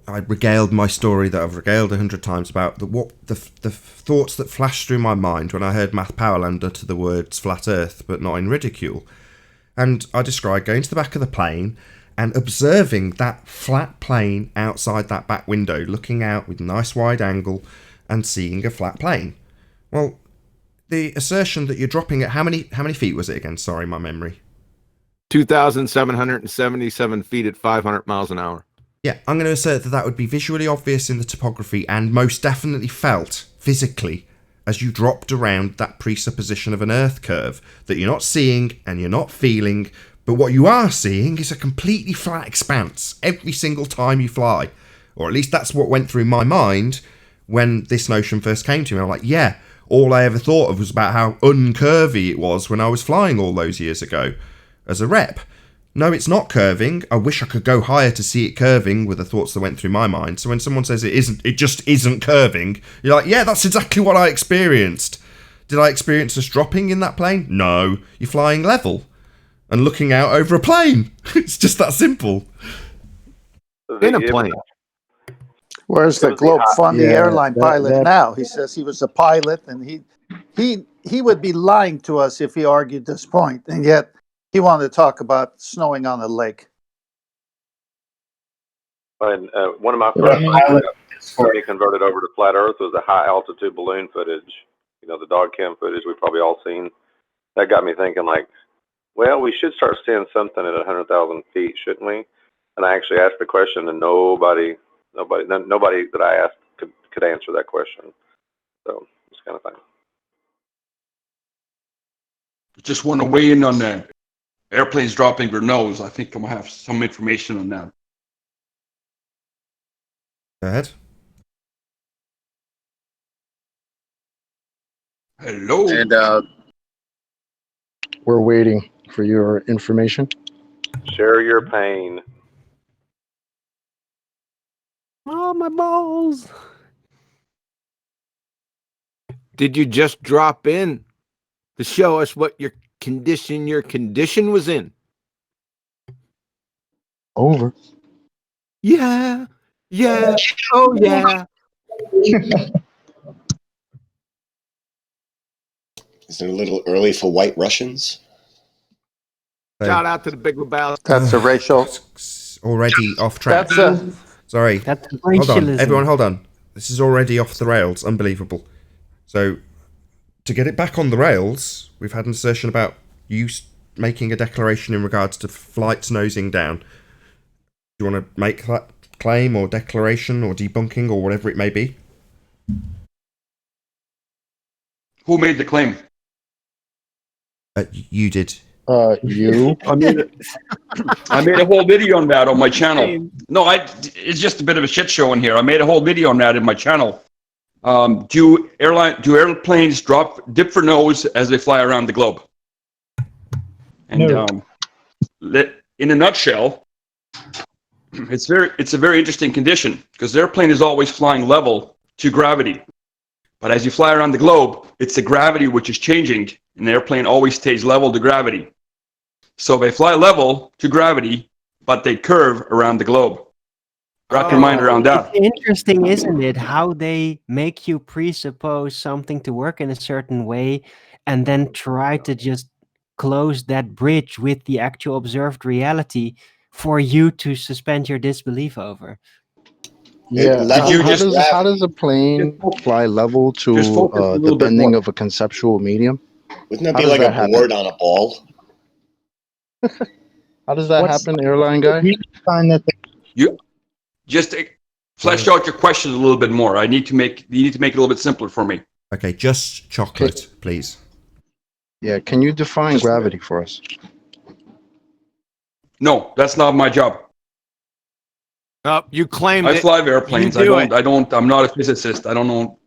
I regaled my story that I've regaled 100 times about the thoughts that flashed through my mind when I heard Matt Powerland utter the words flat earth, but not in ridicule. And I described going to the back of the plane and observing that flat plane outside that back window, looking out with nice wide angle and seeing a flat plane. Well, the assertion that you're dropping at how many feet was it again? Sorry, my memory. 2,777 feet at 500 miles an hour. Yeah, I'm going to assert that would be visually obvious in the topography and most definitely felt physically as you dropped around that presupposition of an Earth curve that you're not seeing and you're not feeling, but what you are seeing is a completely flat expanse every single time you fly. Or at least that's what went through my mind when this notion first came to me. I'm like, yeah, all I ever thought of was about how uncurvy it was when I was flying all those years ago as a rep. No, it's not curving. I wish I could go higher to see it curving were the thoughts that went through my mind. So when someone says it just isn't curving, you're like, yeah, that's exactly what I experienced. Did I experience us dropping in that plane? No. You're flying level and looking out over a plane. It's just that simple. In a plane. Where's the Globe Funding airline pilot now? He says he was a pilot, and he would be lying to us if he argued this point, and yet he wanted to talk about snowing on a lake. And one of my first pilots when he converted over to flat Earth was the high altitude balloon footage. You know, the dog cam footage we've probably all seen. That got me thinking, like, well, we should start seeing something at 100,000 feet, shouldn't we? And I actually asked the question, and nobody that I asked could answer that question. So it's kind of fun. Just want to weigh in on the airplanes dropping their nose. I think I'm gonna have some information on that. Go ahead. Hello. And we're waiting for your information. Share your pain. Oh, my balls. Did you just drop in to show us what your condition was in? Over. Yeah. Yeah. Oh, yeah. Is it a little early for White Russians? Shout out to the Big Lebowski. That's a racial. Already off track. That's a. Sorry. That's Hold on. racialism. Everyone, hold on. This is already off the rails. Unbelievable. So, to get it back on the rails, we've had an assertion about you making a declaration in regards to flights nosing down. Do you want to make that claim or declaration or debunking or whatever it may be? Who made the claim? You did. You. I made a whole video on that on my channel. No, it's just a bit of a shit show in here. I made a whole video on that in my channel. Do airplanes dip for nose as they fly around the globe? And No. In a nutshell, it's a very interesting condition because the airplane is always flying level to gravity. But as you fly around the globe, it's the gravity which is changing, and the airplane always stays level to gravity. So they fly level to gravity, but they curve around the globe. Wrap your mind around that. It's interesting, isn't it, how they make you presuppose something to work in a certain way and then try to just close that bridge with the actual observed reality for you to suspend your disbelief over. Yeah. How does a plane fly level to the bending of a conceptual medium? Wouldn't that be like a board on a ball? How does that happen, airline guy? You just flesh out your questions a little bit more. You need to make it a little bit simpler for me. Okay, just chocolate, please. Yeah, can you define gravity for us? No, that's not my job. You claimed I it. fly airplanes. You do it. I'm not a physicist. I don't know,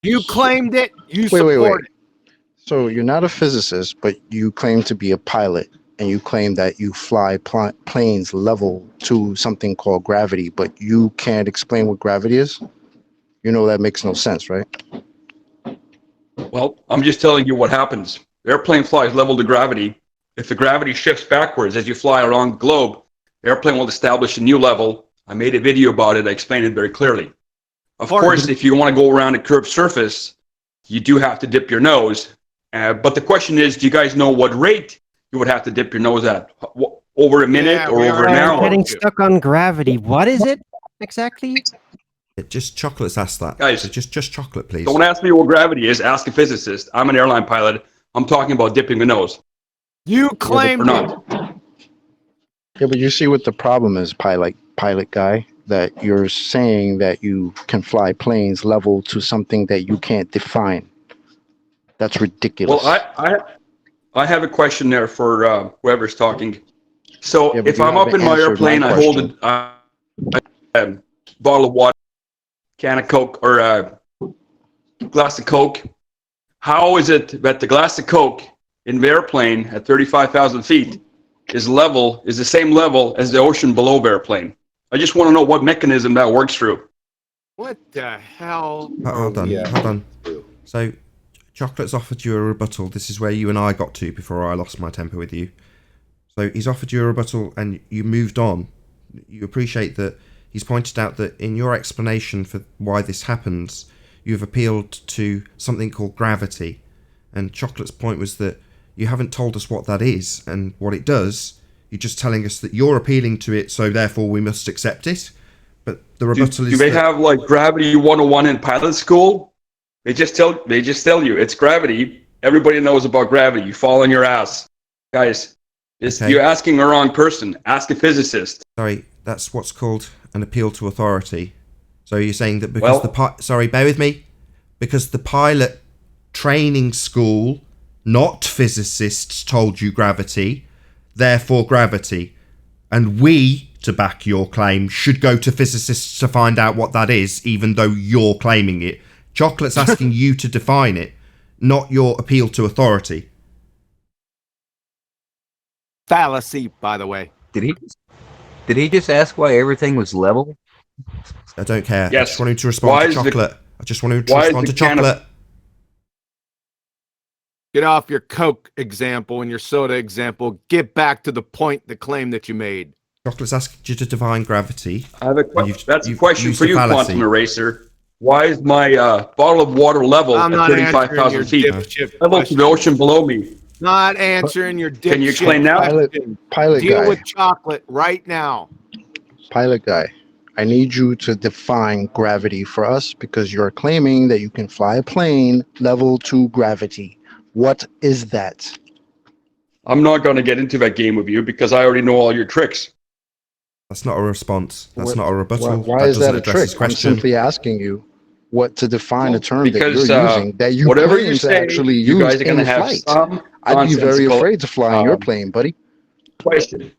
You claimed it. You Wait. support it. So you're not a physicist, but you claim to be a pilot, and you claim that you fly planes level to something called gravity, but you can't explain what gravity is? You know that makes no sense, right? Well, I'm just telling you what happens. The airplane flies level to gravity. If the gravity shifts backwards as you fly around the globe, the airplane will establish a new level. I made a video about it. I explained it very clearly. Of course, if you want to go around a curved surface, you do have to dip your nose. But the question is, do you guys know what rate you would have to dip your nose at? Over a minute or over an hour? Getting stuck on gravity. What is it exactly? Just chocolate's asked that. Guys, so just chocolate, please. Don't ask me what gravity is. Ask a physicist. I'm an airline pilot. I'm talking about dipping the nose. You claimed or not. Yeah, but you see what the problem is, pilot guy, that you're saying that you can fly planes level to something that you can't define. That's ridiculous. Well, I have a question there for whoever's talking. So if I'm up in my airplane, I hold a bottle of water, can of Coke, or a glass of Coke. How is it that the glass of Coke in the airplane at 35,000 feet is the same level as the ocean below the airplane? I just want to know what mechanism that works through. What the hell? Hold on. So, Chocolate's offered you a rebuttal. This is where you and I got to before I lost my temper with you. So he's offered you a rebuttal and you moved on. You appreciate that he's pointed out that in your explanation for why this happens, you've appealed to something called gravity. And Chocolate's point was that you haven't told us what that is and what it does. You're just telling us that you're appealing to it, so therefore we must accept it. But the rebuttal is do they have like Gravity 101 in pilot school? They just tell you it's gravity. Everybody knows about gravity. You fall on your ass. Guys, you're asking the wrong person. Ask a physicist. Sorry, that's what's called an appeal to authority. So you're saying that because bear with me. Because the pilot training school, not physicists, told you gravity, therefore gravity. And we, to back your claim, should go to physicists to find out what that is, even though you're claiming it. Chocolate's asking you to define it. not your appeal to authority. Fallacy, by the way. Did he just ask why everything was level? I don't care. I Yes. just want him to respond Why to is the- chocolate. I just want him to why is respond the to can of- chocolate. Get off your Coke example and your soda example. Get back to the point, the claim that you made. Chocolate's asked you to define gravity. I have a and question. That's a you've question used for a you, fallacy. Quantum Eraser. Why is my bottle of water level I'm at not answering your 35,000 feet? dipshit Level to question. the ocean below me. Not answering your dipshit Can you explain now? Pilot Deal guy. with chocolate right now. Pilot guy, I need you to define gravity for us because you're claiming that you can fly a plane level 2 gravity. What is that? I'm not going to get into that game with you because I already know all your tricks. That's not a response. That's What- not a rebuttal. Why is doesn't that a address trick? his I'm question. simply asking you what to define a term Because that you're using that you whatever claim you to say, actually you use guys are going in to have flight. some I'd be very nonsensical, afraid to fly in your plane, buddy. question.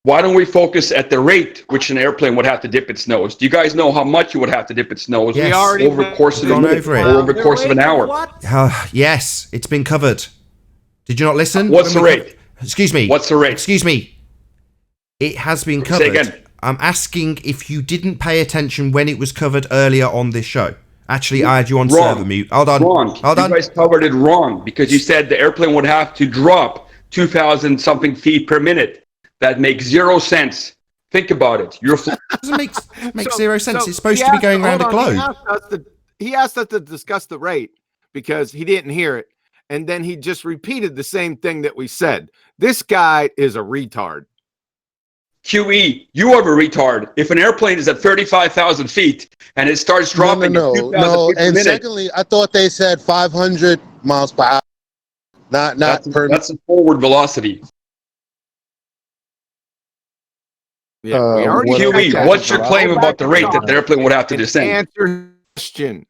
Why don't we focus at the rate which an airplane would have to dip its nose? Do you guys know how much it would have to dip its nose Yes. We already over the course of a gone minute over it. or over the course of an hour? Yes, it's been covered. Did you not listen? What's the rate? Excuse me. What's the rate? Excuse me. It has been Say covered. again. I'm asking if you didn't pay attention when it was covered earlier on this show. Actually, I had you on Wrong. server mute. Hold on. Wrong. Hold on. You guys covered it wrong because you said the airplane would have to drop 2,000 something feet per minute. That makes 0 sense. Think about it. Doesn't make zero sense. So It's supposed he to be asked- going around a hold on, globe. He asked us to discuss the rate because he didn't hear it. And then he just repeated the same thing that we said. This guy is a retard. QE, you are a retard. If an airplane is at 35,000 feet and it starts dropping No. at 2,000 feet per And minute, secondly, I thought they said 500 miles per hour. Not per. that's the forward velocity. Yeah, we already QE, what's your claim about the rate that the airplane would have to descend? Answer question.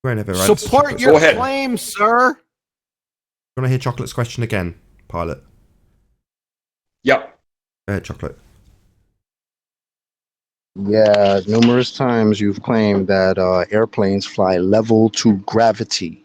We're never right. Support your claim, sir. Want to hear Chocolate's question again, Pilot? Yep. Go ahead, Chocolate. Yeah, numerous times you've claimed that airplanes fly level to gravity.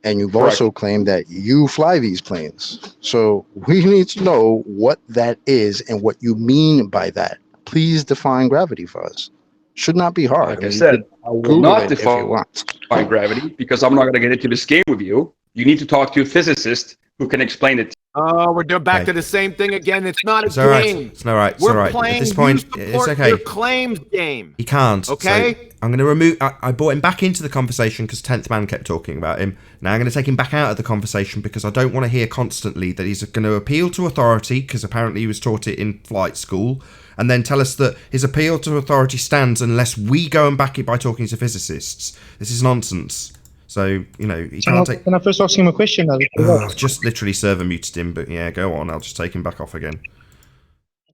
And you've Correct. also claimed that you fly these planes. So we need to know what that is and what you mean by that. Please define gravity for us. Should not be hard. Like I mean, you said, could I will Google not it if you want. define gravity because I'm not going to get into this game with you. You need to talk to a physicist who can explain it. Oh, we're back Okay. to the same thing again. It's not a It's all right. game. It's all right. It's We're all right. playing At this point, you it's support okay. your claims game. He can't. Okay. So I'm going to remove. I brought him back into the conversation because 10th Man kept talking about him. Now I'm going to take him back out of the conversation because I don't want to hear constantly that he's going to appeal to authority because apparently he was taught it in flight school, and then tell us that his appeal to authority stands unless we go and back it by talking to physicists. This is nonsense. So, you know, he can't take... Can I first ask him a question? I've just literally server muted him, but yeah, go on. I'll just take him back off again.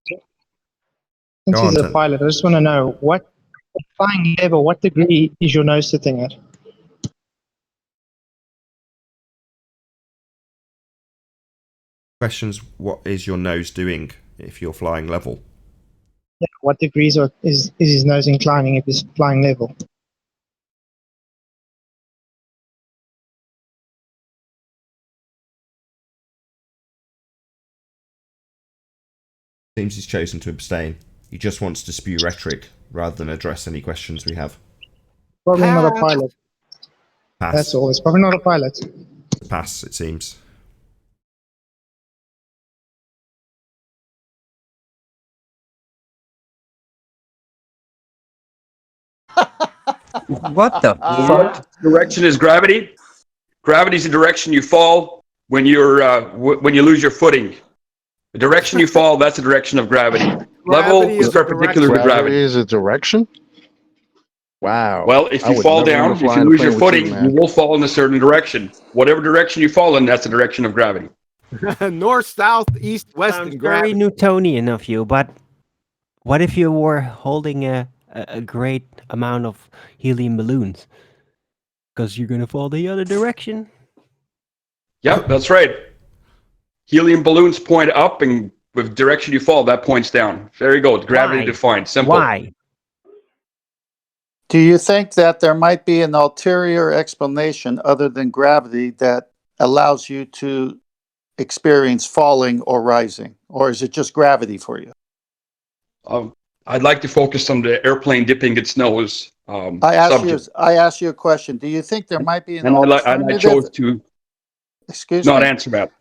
Since Go he's on, a Tim. pilot, I just want to know what flying level, what degree is your nose sitting at? Questions, what is your nose doing if you're flying level? Yeah, what degrees is his nose inclining if he's flying level? Seems he's chosen to abstain. He just wants to spew rhetoric rather than address any questions we have. Probably not a pilot. Pass. That's all. It's probably not a pilot. Pass, it seems. What the fuck? Direction is gravity. Gravity is the direction you fall when you're when you lose your footing. The direction you fall, that's the direction of gravity. Level Gravity is is the perpendicular to Gravity gravity. is a direction? Wow. Well, if I you would fall never down, wanna if fly you in a lose your plane with you, footing, man. you will fall in a certain direction. Whatever direction you fall in, that's the direction of gravity. North, south, east, west, Sounds and very gravity. Newtonian of you, but what if you were holding a great amount of helium balloons? Because you're gonna fall the other direction. Yep, that's right. Helium balloons point up, and with direction you fall, that points down. There you go. Gravity Why? defined. Simple. Why? Do you think that there might be an ulterior explanation other than gravity that allows you to experience falling or rising? Or is it just gravity for you? I'd like to focus on the airplane dipping its nose I asked you a question. Do you think there might be an alternative? And I chose to not answer that.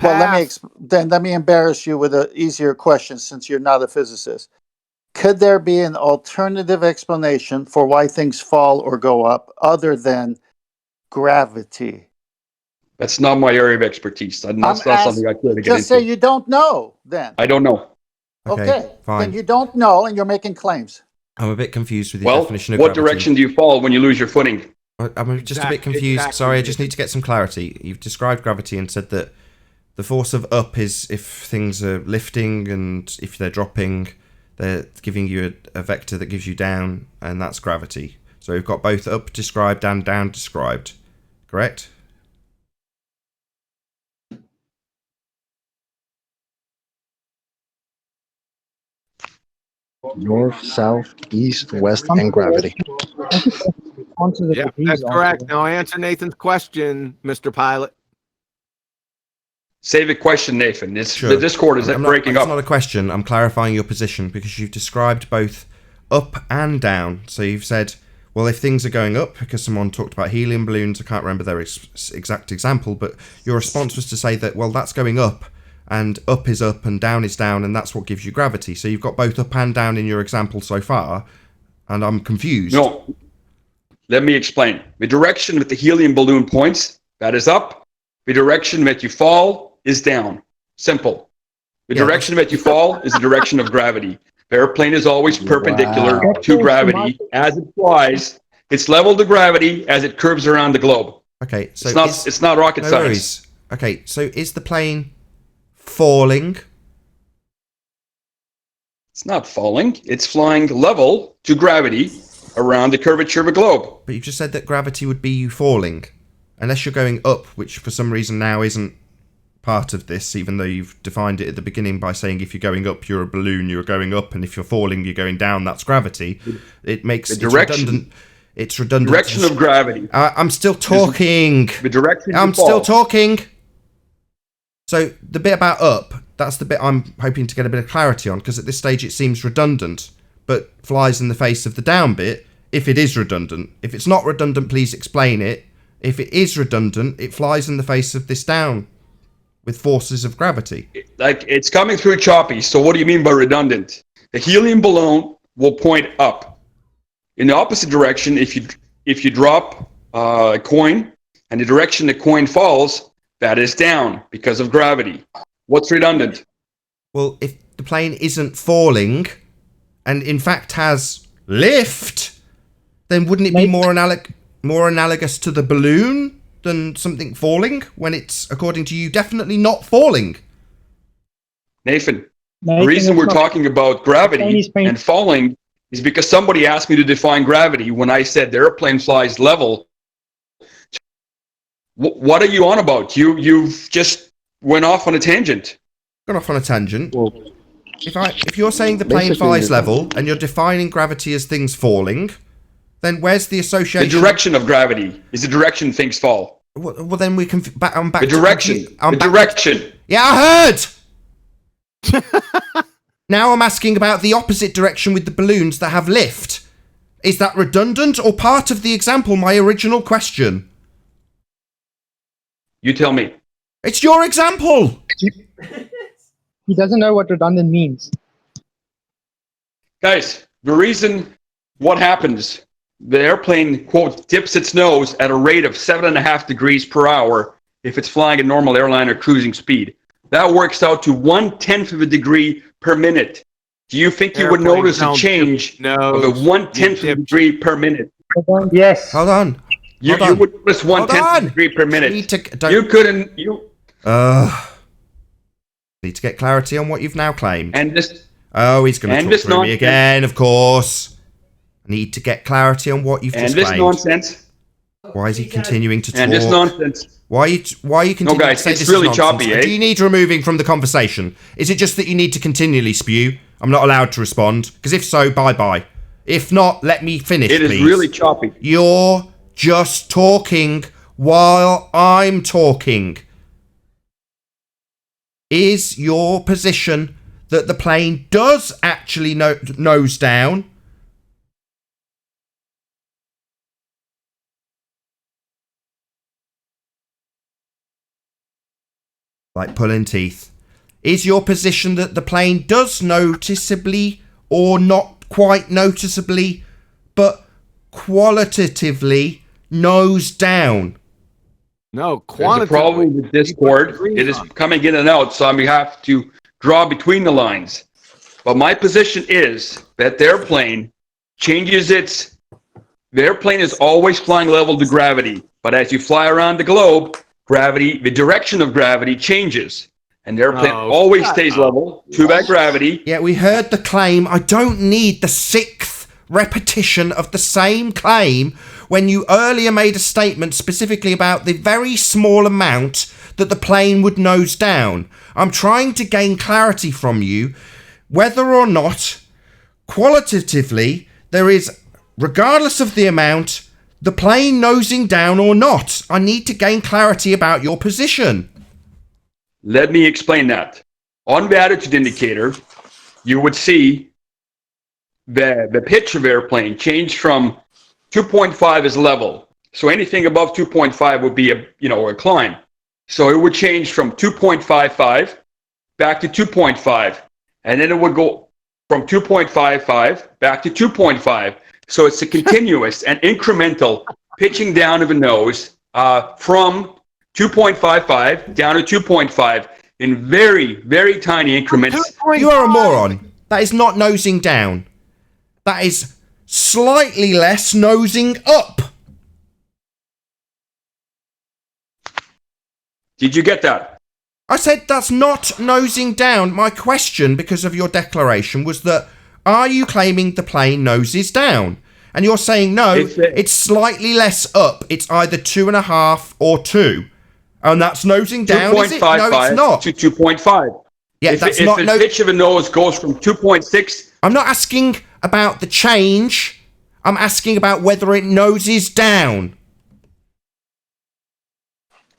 Well, let me embarrass you with an easier question since you're not a physicist. Could there be an alternative explanation for why things fall or go up other than gravity? That's not my area of expertise. That's not something I care to get into. Just say you don't know, then. I don't know. Okay, fine. then you don't know and you're making claims. I'm a bit confused with your definition of what gravity. direction do you fall when you lose your footing? I'm just a bit confused. Sorry, I just need to get some clarity. You've described gravity and said that the force of up is if things are lifting, and if they're dropping, they're giving you a vector that gives you down, and that's gravity. So we've got both up described and down described, correct? North, south, east, west, and gravity. Yeah, that's correct. Now answer Nathan's question, Mr. Pilot. Save a question, Nathan. The Discord is breaking up. It's not a question. I'm clarifying your position because you've described both up and down. So you've said, well, if things are going up, because someone talked about helium balloons, I can't remember their exact example, but your response was to say that, well, that's going up, and up is up and down is down, and that's what gives you gravity. So you've got both up and down in your example so far, and I'm confused. No. Let me explain. The direction that the helium balloon points, that is up. The direction that you fall is down. Simple. The direction that you fall is the direction of gravity. The airplane is always perpendicular to gravity as it flies. It's level to gravity as it curves around the globe. Okay, so it's not rocket science. Worries. Okay, so is the plane falling? It's not falling. It's flying level to gravity around the curvature of a globe. But you've just said that gravity would be you falling. Unless you're going up, which for some reason now isn't part of this, even though you've defined it at the beginning by saying if you're going up, you're a balloon, you're going up, and if you're falling, you're going down, that's gravity. It makes the direction. It's redundant. It's redundant. Direction of gravity. I'm still talking. The direction. I'm still talking. So the bit about up, that's the bit I'm hoping to get a bit of clarity on, because at this stage it seems redundant, but flies in the face of the down bit if it is redundant. If it's not redundant, please explain it. If it is redundant, it flies in the face of this down with forces of gravity. Like, it's coming through choppy. So what do you mean by redundant? The helium balloon will point up. In the opposite direction, if you drop a coin and the direction the coin falls, that is down because of gravity. What's redundant? Well, if the plane isn't falling and in fact has lift, then wouldn't it be more analogous to the balloon than something falling when it's, according to you, definitely not falling? Nathan, the reason we're talking about gravity and falling is because somebody asked me to define gravity when I said the airplane flies level. What are you on about? You've just went off on a tangent. Gone off on a tangent. Well, if you're saying the plane flies level and you're defining gravity as things falling, then where's the association? The direction of gravity is the direction things fall. Well then we can. I'm back. The direction. The direction. Yeah, I heard. Now I'm asking about the opposite direction with the balloons that have lift. Is that redundant or part of the example? My original question. You tell me. It's your example. He doesn't know what redundant means. Guys, the reason what happens, the airplane, quote, dips its nose at a rate of 7.5 degrees per hour if it's flying at normal airline or cruising speed. That works out to 1/10 of a degree per minute. Do you think you would notice a change of a 1/10 of a degree per minute? Yes. Hold on. You would notice 1/10 of a degree per minute. You couldn't. Need to get clarity on what you've now claimed. And this. Oh, he's going to talk through me again, of course. I need to get clarity on what you've just claimed. And this nonsense. Why is he continuing to talk? And this nonsense. Why are you continuing to say it's really choppy, eh? Do you need removing from the conversation? Is it just that you need to continually spew? I'm not allowed to respond? Because if so, bye-bye. If not, let me finish, It is please. really choppy. You're just talking while I'm talking. Is your position that the plane does actually nose down? Like pulling teeth. Is your position that the plane does noticeably, or not quite noticeably, but qualitatively nose down? No, There's a quantitatively. problem with Discord. It is coming in and out, so I have to draw between the lines. But my position is that the airplane is always flying level to gravity. But as you fly around the globe, the direction of gravity changes. And the airplane always stays level to that gravity. Yeah, we heard the claim. I don't need the 6th repetition of the same claim when you earlier made a statement specifically about the very small amount that the plane would nose down. I'm trying to gain clarity from you whether or not, qualitatively, there is, regardless of the amount, the plane nosing down or not. I need to gain clarity about your position. Let me explain that. On the attitude indicator, you would see the pitch of airplane change from 2.5 is level. So anything above 2.5 would be a climb. So it would change from 2.55 back to 2.5. And then it would go from 2.55 back to 2.5. So it's a continuous and incremental pitching down of a nose from 2.55 down to 2.5 in very, very tiny increments. You are a moron. That is not nosing down. That is slightly less nosing up. Did you get that? I said that's not nosing down. My question, because of your declaration, was that are you claiming the plane noses down? And you're saying no, it's slightly less up. It's either 2.5 or 2. And that's nosing down, is it? No, it's not. To 2.5. Yeah, if that's if not the pitch of a nose goes from 2.6. I'm not asking about the change. I'm asking about whether it noses down.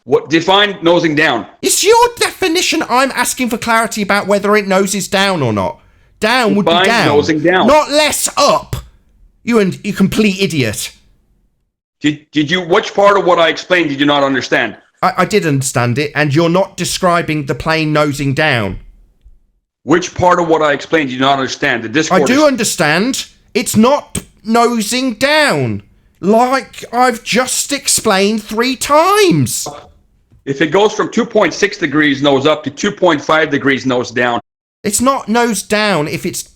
What define nosing down? It's your definition. I'm asking for clarity about whether it noses down or not. Down would be down. Nosing down. Not less up. You complete idiot. Did you? Which part of what I explained did you not understand? I did understand it, and you're not describing the plane nosing down. Which part of what I explained did you not understand? The Discord. I do understand. It's not nosing down, like I've just explained 3 times. If it goes from 2.6 degrees nose up to 2.5 degrees nose down. It's not nose down if it's...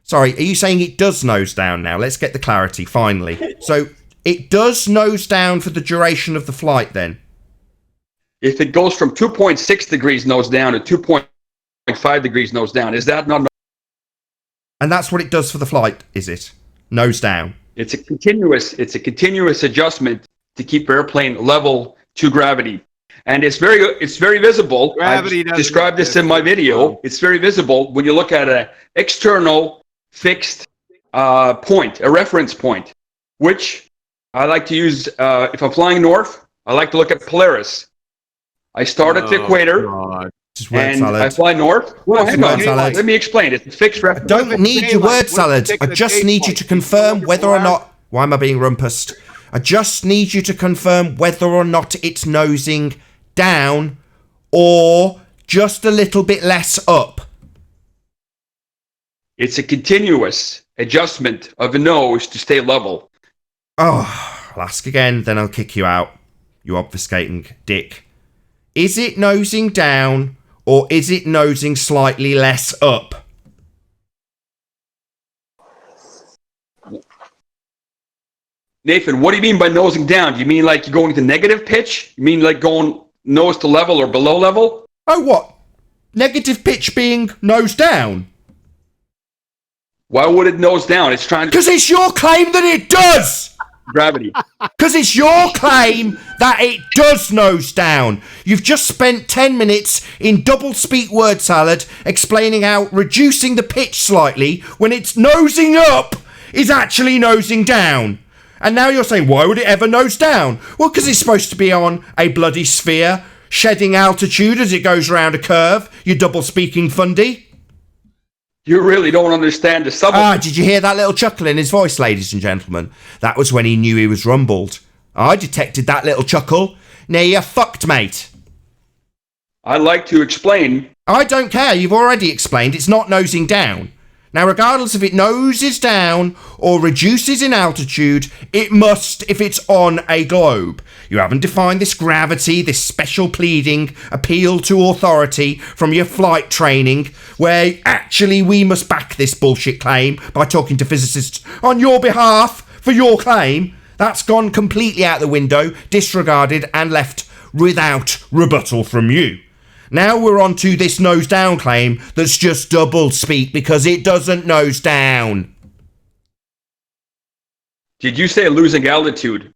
Sorry, are you saying it does nose down now? Let's get the clarity, finally. So, it does nose down for the duration of the flight, then? If it goes from 2.6 degrees nose down to 2.5 degrees nose down, is that not... And that's what it does for the flight, is it? Nose down. It's a continuous adjustment to keep airplane level to gravity. And it's very visible. Gravity I've described this in my video. It's very visible when you look at an external fixed point, a reference point, which I like to use if I'm flying north. I like to look at Polaris. I start at the equator, and I fly north. Well, hang on. Let me explain. It's a fixed reference. I don't need your word salad. I just need you to confirm whether or not... Why am I being rumpused? I just need you to confirm whether or not it's nosing down or just a little bit less up. It's a continuous adjustment of the nose to stay level. Oh, I'll ask again, then I'll kick you out. You obfuscating dick. Is it nosing down or is it nosing slightly less up? Nathan, what do you mean by nosing down? Do you mean like you're going to negative pitch? You mean like going nose to level or below level? Oh, what? Negative pitch being nose down? Why would it nose down? It's trying to... Because it's your claim that it does! Gravity. Because it's your claim that it does nose down. You've just spent 10 minutes in double speak word salad explaining how reducing the pitch slightly when it's nosing up is actually nosing down. And now you're saying, why would it ever nose down? Well, because it's supposed to be on a bloody sphere, shedding altitude as it goes around a curve, you double-speaking fundy. You really don't understand the subtlety. Ah, did you hear that little chuckle in his voice, ladies and gentlemen? That was when he knew he was rumbled. I detected that little chuckle. Now you're fucked, mate. I'd like to explain. I don't care, you've already explained, it's not nosing down. Now, regardless if it noses down or reduces in altitude, it must if it's on a globe. You haven't defined this gravity, this special pleading, appeal to authority from your flight training, where actually we must back this bullshit claim by talking to physicists on your behalf for your claim. That's gone completely out the window, disregarded and left without rebuttal from you. Now we're on to this nose down claim that's just double speak because it doesn't nose down. Did you say losing altitude?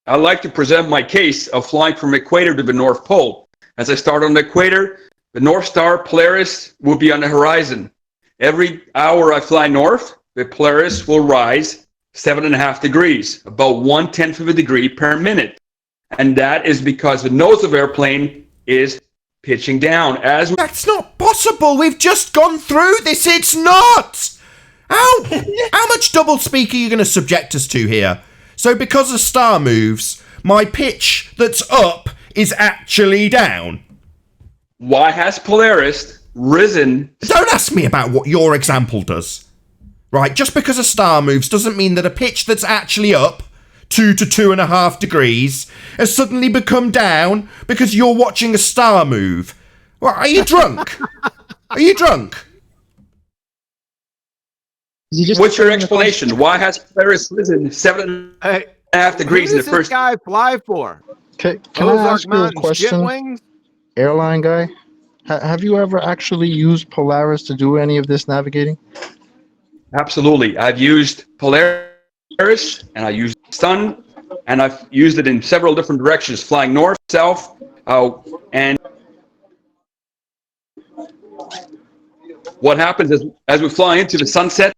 I'd like to present my case of flying from equator to the North Pole. As I start on the equator, the North Star Polaris will be on the horizon. Every hour I fly north, the Polaris will rise 7.5 degrees, about 1/10 of a degree per minute. And that is because the nose of airplane is pitching down. That's not possible. We've just gone through this. It's not. How much double speak are you going to subject us to here? So because a star moves, my pitch that's up is actually down. Why has Polaris risen? Don't ask me about what your example does. Right, just because a star moves doesn't mean that a pitch that's actually up 2 to 2.5 degrees has suddenly become down because you're watching a star move. Well, are you drunk? Are you drunk? What's your explanation? Why has Polaris risen 7.5 degrees in the first? Who does this guy fly for? Can I ask you a question? Airline guy, have you ever actually used Polaris to do any of this navigating? Absolutely. I've used Polaris and I used Sun, and I've used it in several different directions, flying north, south, and what happens is as we fly into the sunset,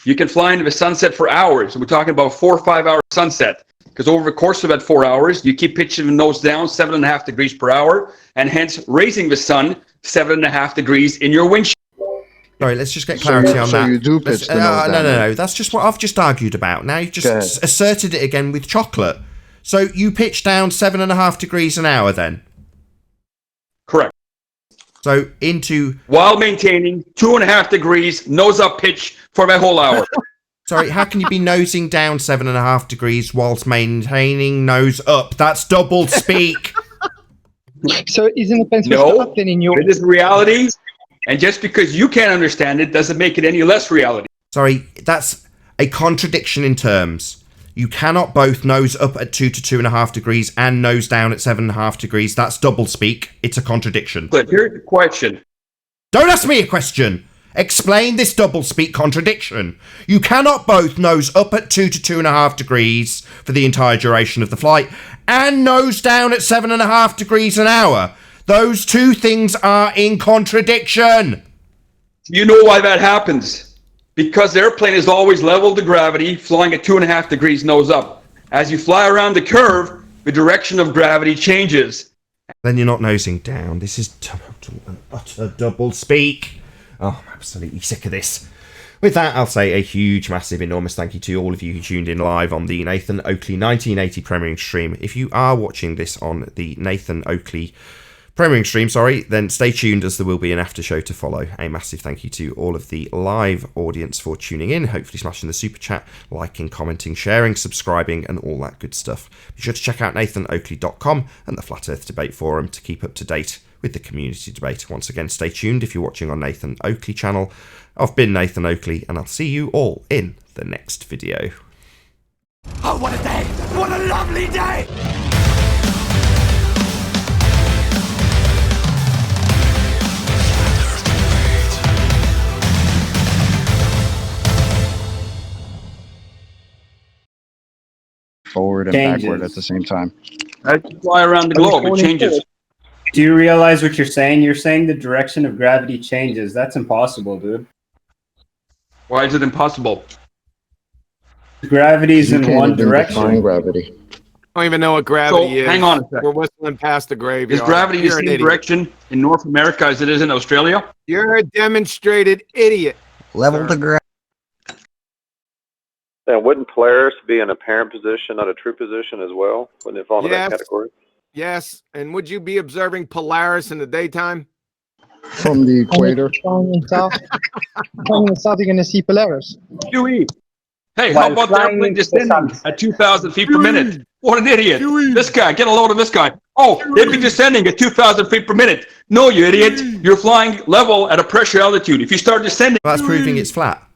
you can fly into the sunset for hours. We're talking about 4 or 5 hour sunset, because over the course of that 4 hours, you keep pitching the nose down 7.5 degrees per hour, and hence raising the sun 7.5 degrees in your windshield. Sorry, let's just get clarity on that. So you do pitch the nose down. No. That's just what I've just argued about. Now you've just asserted it again with chocolate. So you pitch down 7.5 degrees an hour then? Correct. So into... While maintaining 2.5 degrees nose up pitch for that whole hour. Sorry, how can you be nosing down 7.5 degrees whilst maintaining nose up? That's double speak. So isn't it supposed to No, up then in your... it is reality. And just because you can't understand it doesn't make it any less reality. Sorry, that's a contradiction in terms. You cannot both nose up at 2 to 2.5 degrees and nose down at 7.5 degrees. That's double speak. It's a contradiction. But here's the question. Don't ask me a question. Explain this double speak contradiction. You cannot both nose up at 2 to 2.5 degrees for the entire duration of the flight and nose down at 7.5 degrees an hour. Those two things are in contradiction. You know why that happens? Because the airplane is always level to gravity, flying at 2.5 degrees nose up. As you fly around the curve, the direction of gravity changes. Then you're not nosing down. This is utter double speak. Oh, I'm absolutely sick of this. With that, I'll say a huge, massive, enormous thank you to all of you who tuned in live on the Nathan Oakley 1980 premiering stream. If you are watching this on the Nathan Oakley premiering stream, then stay tuned as there will be an after show to follow. A massive thank you to all of the live audience for tuning in, hopefully smashing the super chat, liking, commenting, sharing, subscribing, and all that good stuff. Be sure to check out nathanoakley.com and the Flat Earth Debate Forum to keep up to date with the community debate. Once again, stay tuned if you're watching on Nathan Oakley channel. I've been Nathan Oakley, and I'll see you all in the next video. Oh, what a day! What a lovely day! Forward and backward at the same time. I fly around the globe, it changes. Do you realize what you're saying? You're saying the direction of gravity changes. That's impossible, dude. Why is it impossible? Gravity's You in can't one even define direction. gravity. I don't even know what gravity So, is. hang on a sec. We're whistling past the graveyard. Is gravity the You're an same idiot. direction in North America as it is in Australia? You're a demonstrated idiot. Level sir. to ground. Then wouldn't Polaris be an apparent position, not a true position as well? Wouldn't it fall into that Yes. category? Yes. And would you be observing Polaris in the daytime? From the equator. Going in south, you're going to see Polaris. QE. Hey, While how about the flying airplane into the descending sunset. at 2,000 feet per minute? What an idiot. This guy, get a load of this guy. Oh, it'd be descending at 2,000 feet per minute. No, you idiot. You're flying level at a pressure altitude. If you start descending... That's proving it's flat.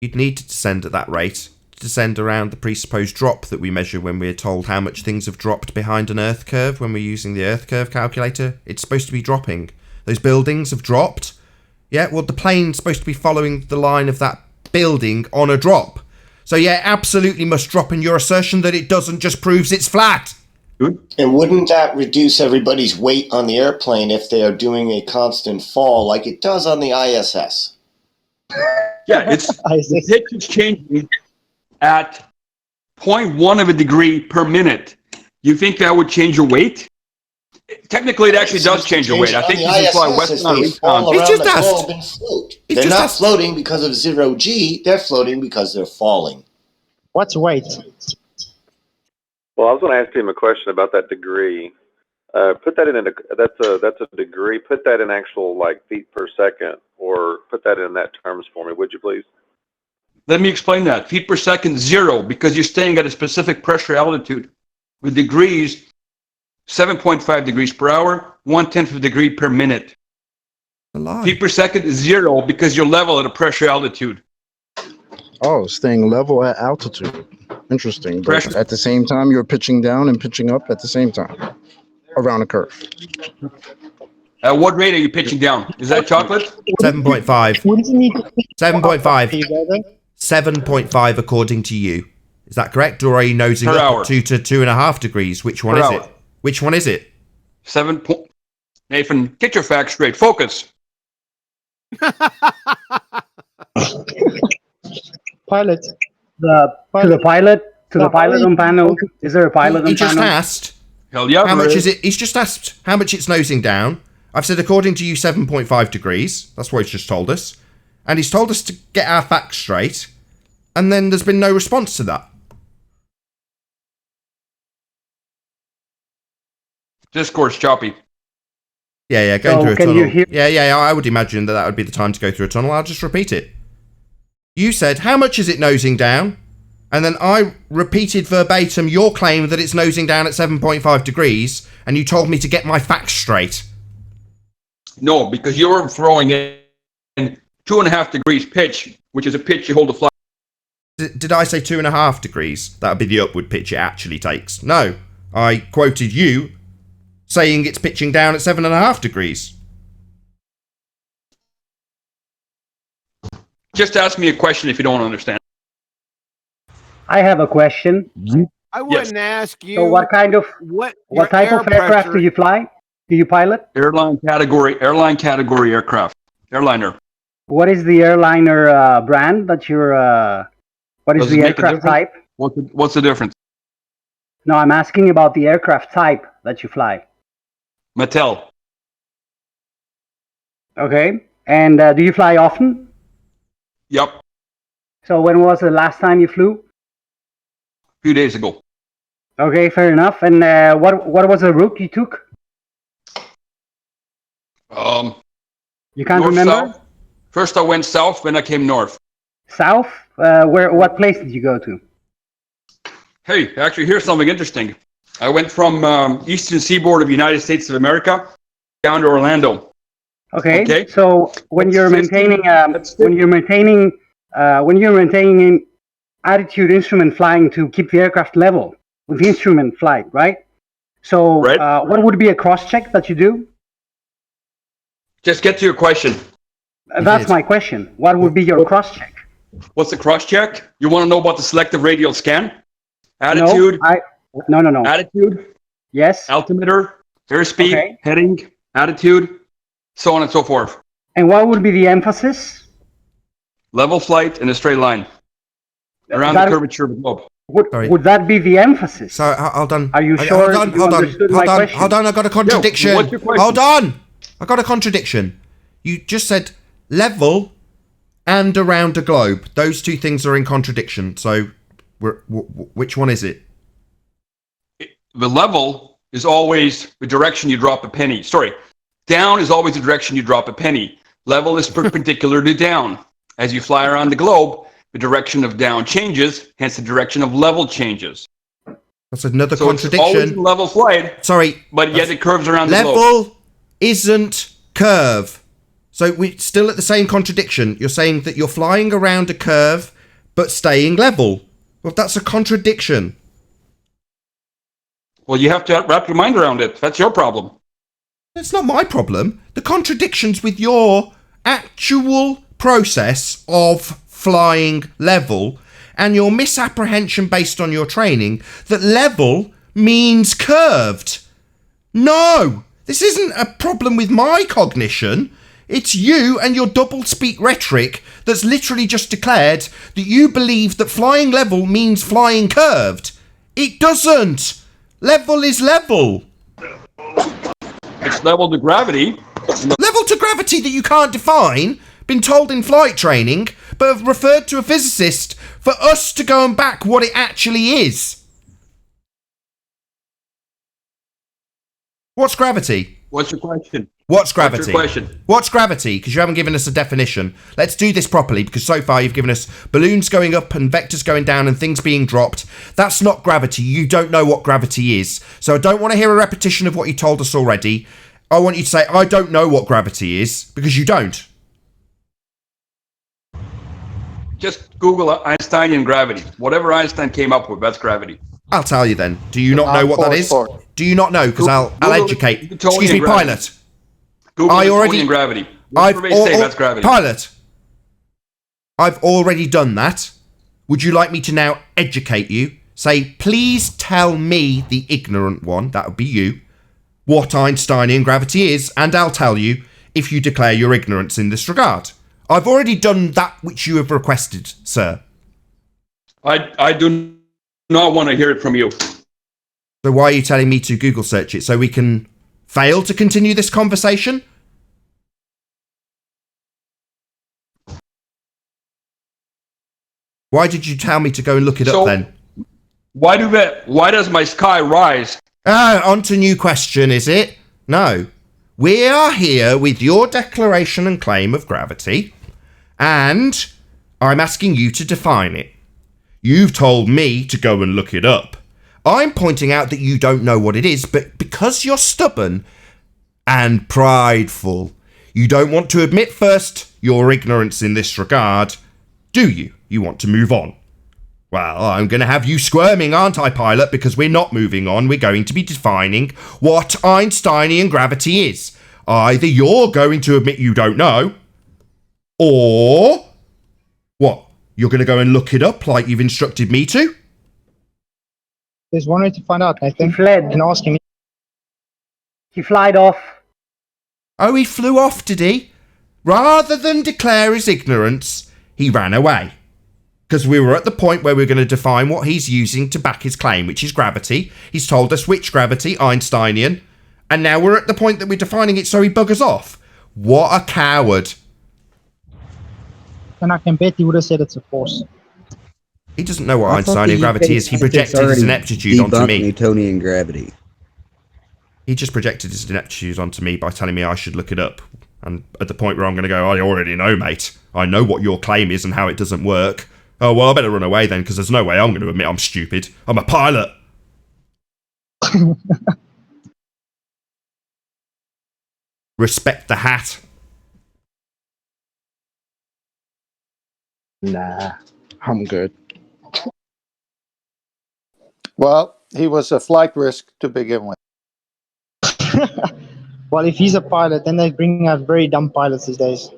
You'd need to descend at that rate to descend around the presupposed drop that we measure when we're told how much things have dropped behind an Earth curve when we're using the Earth curve calculator. It's supposed to be dropping. Those buildings have dropped. Yeah, well, the plane's supposed to be following the line of that building on a drop. So yeah, absolutely must drop, and your assertion that it doesn't just proves it's flat. And wouldn't that reduce everybody's weight on the airplane if they are doing a constant fall like it does on the ISS? Yeah, the pitch is changing at 0.1 of a degree per minute. You think that would change your weight? Technically, it actually does change your weight. I think you can fly westbound or eastbound. Around the globe and float. They're not floating because of 0 G. They're floating because they're falling. What's weight? Well, I was going to ask him a question about that degree. Put that in that's a degree. Put that in actual like feet per second, or put that in that terms for me, would you please? Let me explain that. Feet per second, 0, because you're staying at a specific pressure altitude. With degrees, 7.5 degrees per hour, 1/10 of a degree per minute. Feet per second is 0 because you're level at a pressure altitude. Oh, staying level at altitude. Interesting. But Pressure. at the same time, you're pitching down and pitching up at the same time around a curve. At what rate are you pitching down? Is that chocolate? 7.5. Wouldn't you need to 7.5. 7.5. 7.5 according to you. Is that correct? Or are you nosing Per up hour. at 2 to 2.5 degrees? Which one Per is hour. it? Which one is it? 7 point. Nathan, get your facts straight. Focus. Pilot. To the pilot on panel. Is there a pilot He on just panel? asked. Hell yeah. How there much is it? He's just asked how much it's nosing down. I've said according to you 7.5 degrees. That's what he's just told us. And he's told us to get our facts straight. And then there's been no response to that. Discourse choppy. Yeah, going So through a can tunnel. you hear- Yeah, I would imagine that would be the time to go through a tunnel. I'll just repeat it. You said, how much is it nosing down? And then I repeated verbatim your claim that it's nosing down at 7.5 degrees, and you told me to get my facts straight. No, because you're throwing in 2.5 degrees pitch, which is a pitch you hold the fly. Did I say 2.5 degrees? That would be the upward pitch it actually takes. No, I quoted you saying it's pitching down at 7.5 degrees. Just ask me a question if you don't understand. I have a question. I wouldn't ask you. So what kind of what type your of air aircraft pressure- do you fly? Do you pilot? Airline category aircraft. Airliner. What is the airliner brand that you're? What is Does it the make a aircraft difference? type? What's the difference? No, I'm asking about the aircraft type that you fly. Mattel. Okay. And do you fly often? Yep. So when was the last time you flew? A few days ago. Okay, fair enough. And what was the route you took? You can't North, remember? South. First I went south, then I came north. South? What place did you go to? Hey, actually, here's something interesting. I went from eastern seaboard of the United States of America down to Orlando. Okay. So when you're maintaining an attitude instrument flying to keep the aircraft level with the instrument flight, right? So what would be a cross check that you do? Just get to your question. That's my question. What would be your cross check? What's the cross check? You want to know about the selective radial scan? Attitude? No. Attitude? Yes. Altimeter? Airspeed? Okay. Heading? Attitude? So on and so forth. And what would be the emphasis? Level flight in a straight line around the curvature of the globe. Would that be the emphasis? So hold on. Are you sure you understood my question? Hold on. I got a contradiction. Yeah, what's your question? Hold on. I got a contradiction. You just said level and around a globe. Those two things are in contradiction. So, which one is it? The level is always the direction you drop a penny. Sorry, down is always the direction you drop a penny. Level is perpendicular to down. As you fly around the globe, the direction of down changes, hence the direction of level changes. That's another So contradiction. it's always level flight. Sorry. But yet it curves around the globe. Level isn't curve. So we're still at the same contradiction. You're saying that you're flying around a curve, but staying level. Well, that's a contradiction. Well, you have to wrap your mind around it. That's your problem. It's not my problem. The contradiction's with your actual process of flying level and your misapprehension based on your training that level means curved. No, this isn't a problem with my cognition. It's you and your double-speak rhetoric that's literally just declared that you believe that flying level means flying curved. It doesn't. Level is level. It's level to gravity. Level to gravity that you can't define, been told in flight training, but have referred to a physicist for us to go and back what it actually is. What's gravity? What's your question? What's gravity? What's your question? What's gravity? Because you haven't given us a definition. Let's do this properly, because so far you've given us balloons going up and vectors going down and things being dropped. That's not gravity. You don't know what gravity is. So I don't want to hear a repetition of what you told us already. I want you to say, I don't know what gravity is, because you don't. Just Google Einsteinian gravity. Whatever Einstein came up with, that's gravity. I'll tell you then. Do you not know what that is? Do you not know? Because I'll educate. Excuse me, pilot. Google Newtonian gravity. Whatever they say, that's gravity. Pilot. I've already done that. Would you like me to now educate you? Say, please tell me, the ignorant one, that would be you, what Einsteinian gravity is, and I'll tell you if you declare your ignorance in this regard. I've already done that which you have requested, sir. I do not want to hear it from you. So why are you telling me to Google search it? So we can fail to continue this conversation? Why did you tell me to go and look it up then? Why does my sky rise? On to new question, is it? No. We are here with your declaration and claim of gravity, and I'm asking you to define it. You've told me to go and look it up. I'm pointing out that you don't know what it is, but because you're stubborn and prideful, you don't want to admit first your ignorance in this regard, do you? You want to move on. Well, I'm going to have you squirming, aren't I, pilot? Because we're not moving on. We're going to be defining what Einsteinian gravity is. Either you're going to admit you don't know, or what? You're going to go and look it up like you've instructed me to? There's one way to find out, Nathan. He fled. And ask him. He flied off. Oh, he flew off, did he? Rather than declare his ignorance, he ran away. Because we were at the point where we're going to define what he's using to back his claim, which is gravity. He's told us which gravity, Einsteinian. And now we're at the point that we're defining it, so he buggers off. What a coward. And I can bet he would have said it's a force. He doesn't know what Einsteinian gravity is. He projected his ineptitude onto me. Newtonian gravity. He just projected his ineptitude onto me by telling me I should look it up. And at the point where I'm going to go, I already know, mate. I know what your claim is and how it doesn't work. Oh, well, I better run away then, because there's no way I'm going to admit I'm stupid. I'm a pilot. Respect the hat. Nah, I'm good. Well, he was a flight risk to begin with. Well, if he's a pilot, then they're bringing out very dumb pilots these days.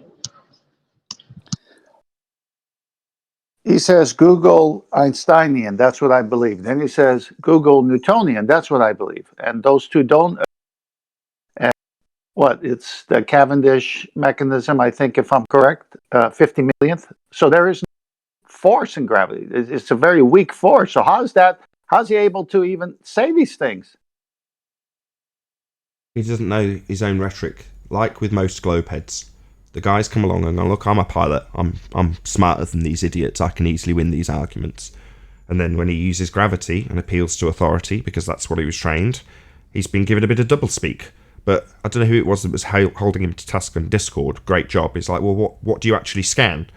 He says Google Einsteinian, that's what I believe. Then he says Google Newtonian, that's what I believe. And those two don't. And what? It's the Cavendish mechanism, I think, if I'm correct, 50 millionth. So there is no force in gravity. It's a very weak force. So how's he able to even say these things? He doesn't know his own rhetoric. Like with most globeheads, the guys come along and go, look, I'm a pilot. I'm smarter than these idiots. I can easily win these arguments. And then when he uses gravity and appeals to authority, because that's what he was trained, he's been given a bit of doublespeak. But I don't know who it was that was holding him to task on Discord. Great job. He's like, well, what do you actually scan?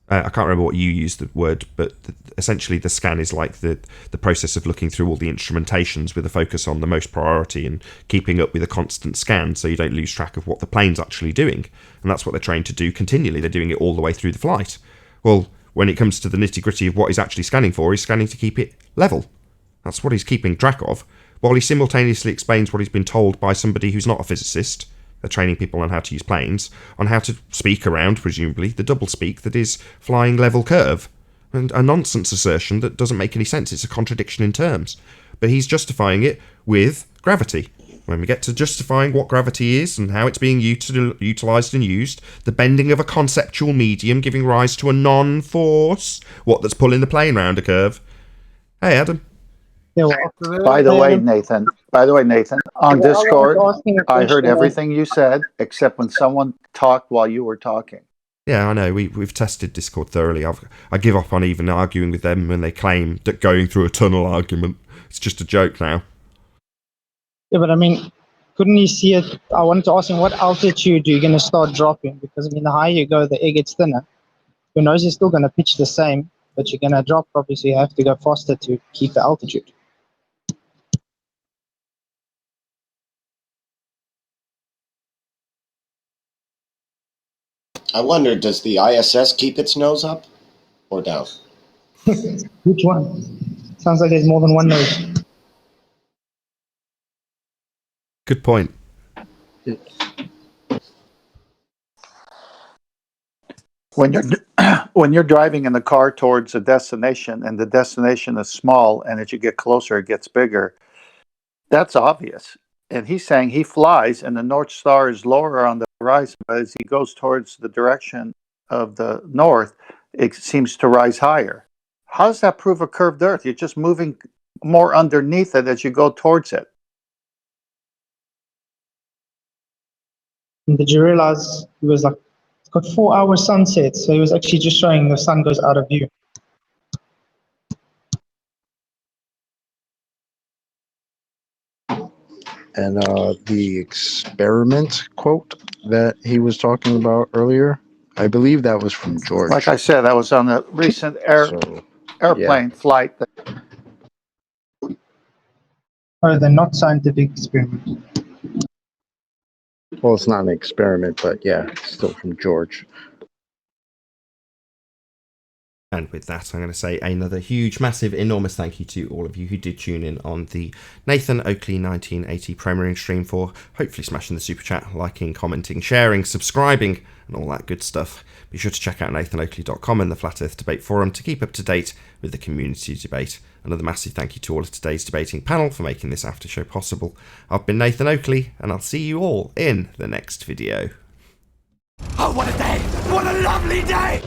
I can't remember what you used the word, but essentially the scan is like the process of looking through all the instrumentations with a focus on the most priority and keeping up with a constant scan so you don't lose track of what the plane's actually doing. And that's what they're trained to do continually. They're doing it all the way through the flight. Well, when it comes to the nitty-gritty of what he's actually scanning for, he's scanning to keep it level. That's what he's keeping track of, while he simultaneously explains what he's been told by somebody who's not a physicist. They're training people on how to use planes, on how to speak around, presumably, the doublespeak that is flying level curve. And a nonsense assertion that doesn't make any sense. It's a contradiction in terms. But he's justifying it with gravity. When we get to justifying what gravity is and how it's being utilised and used, the bending of a conceptual medium giving rise to a non-force, what that's pulling the plane round a curve. Hey, Adam. By the way, Nathan, on Discord, I heard everything you said, except when someone talked while you were talking. Yeah, I know. We've tested Discord thoroughly. I give up on even arguing with them when they claim that going through a tunnel argument. It's just a joke now. Yeah, but I mean, couldn't you see it? I wanted to ask him, what altitude are you going to start dropping? Because, I mean, the higher you go, the air gets thinner. Your nose is still going to pitch the same, but you're going to drop, obviously, you have to go faster to keep the altitude. I wonder, does the ISS keep its nose up or down? Which one? Sounds like there's more than one nose. Good point. When you're driving in the car towards a destination and the destination is small, and as you get closer it gets bigger, that's obvious. And he's saying he flies and the North Star is lower on the horizon, but as he goes towards the direction of the north, it seems to rise higher. How does that prove a curved Earth? You're just moving more underneath it as you go towards it. And did you realize he was like, it's got 4-hour sunset, so he was actually just showing the sun goes out of view. And the experiment quote that he was talking about earlier, I believe that was from George. Like I said, that was on a recent airplane flight. Oh, the not scientific experiment. Well, it's not an experiment, but yeah, it's still from George. And with that, I'm going to say another huge, massive, enormous thank you to all of you who did tune in on the Nathan Oakley 1980 premiering stream for hopefully smashing the super chat, liking, commenting, sharing, subscribing, and all that good stuff. Be sure to check out nathanoakley.com and the Flat Earth Debate Forum to keep up to date with the community debate. Another massive thank you to all of today's debating panel for making this after show possible. I've been Nathan Oakley, and I'll see you all in the next video. Oh, what a day! What a lovely day!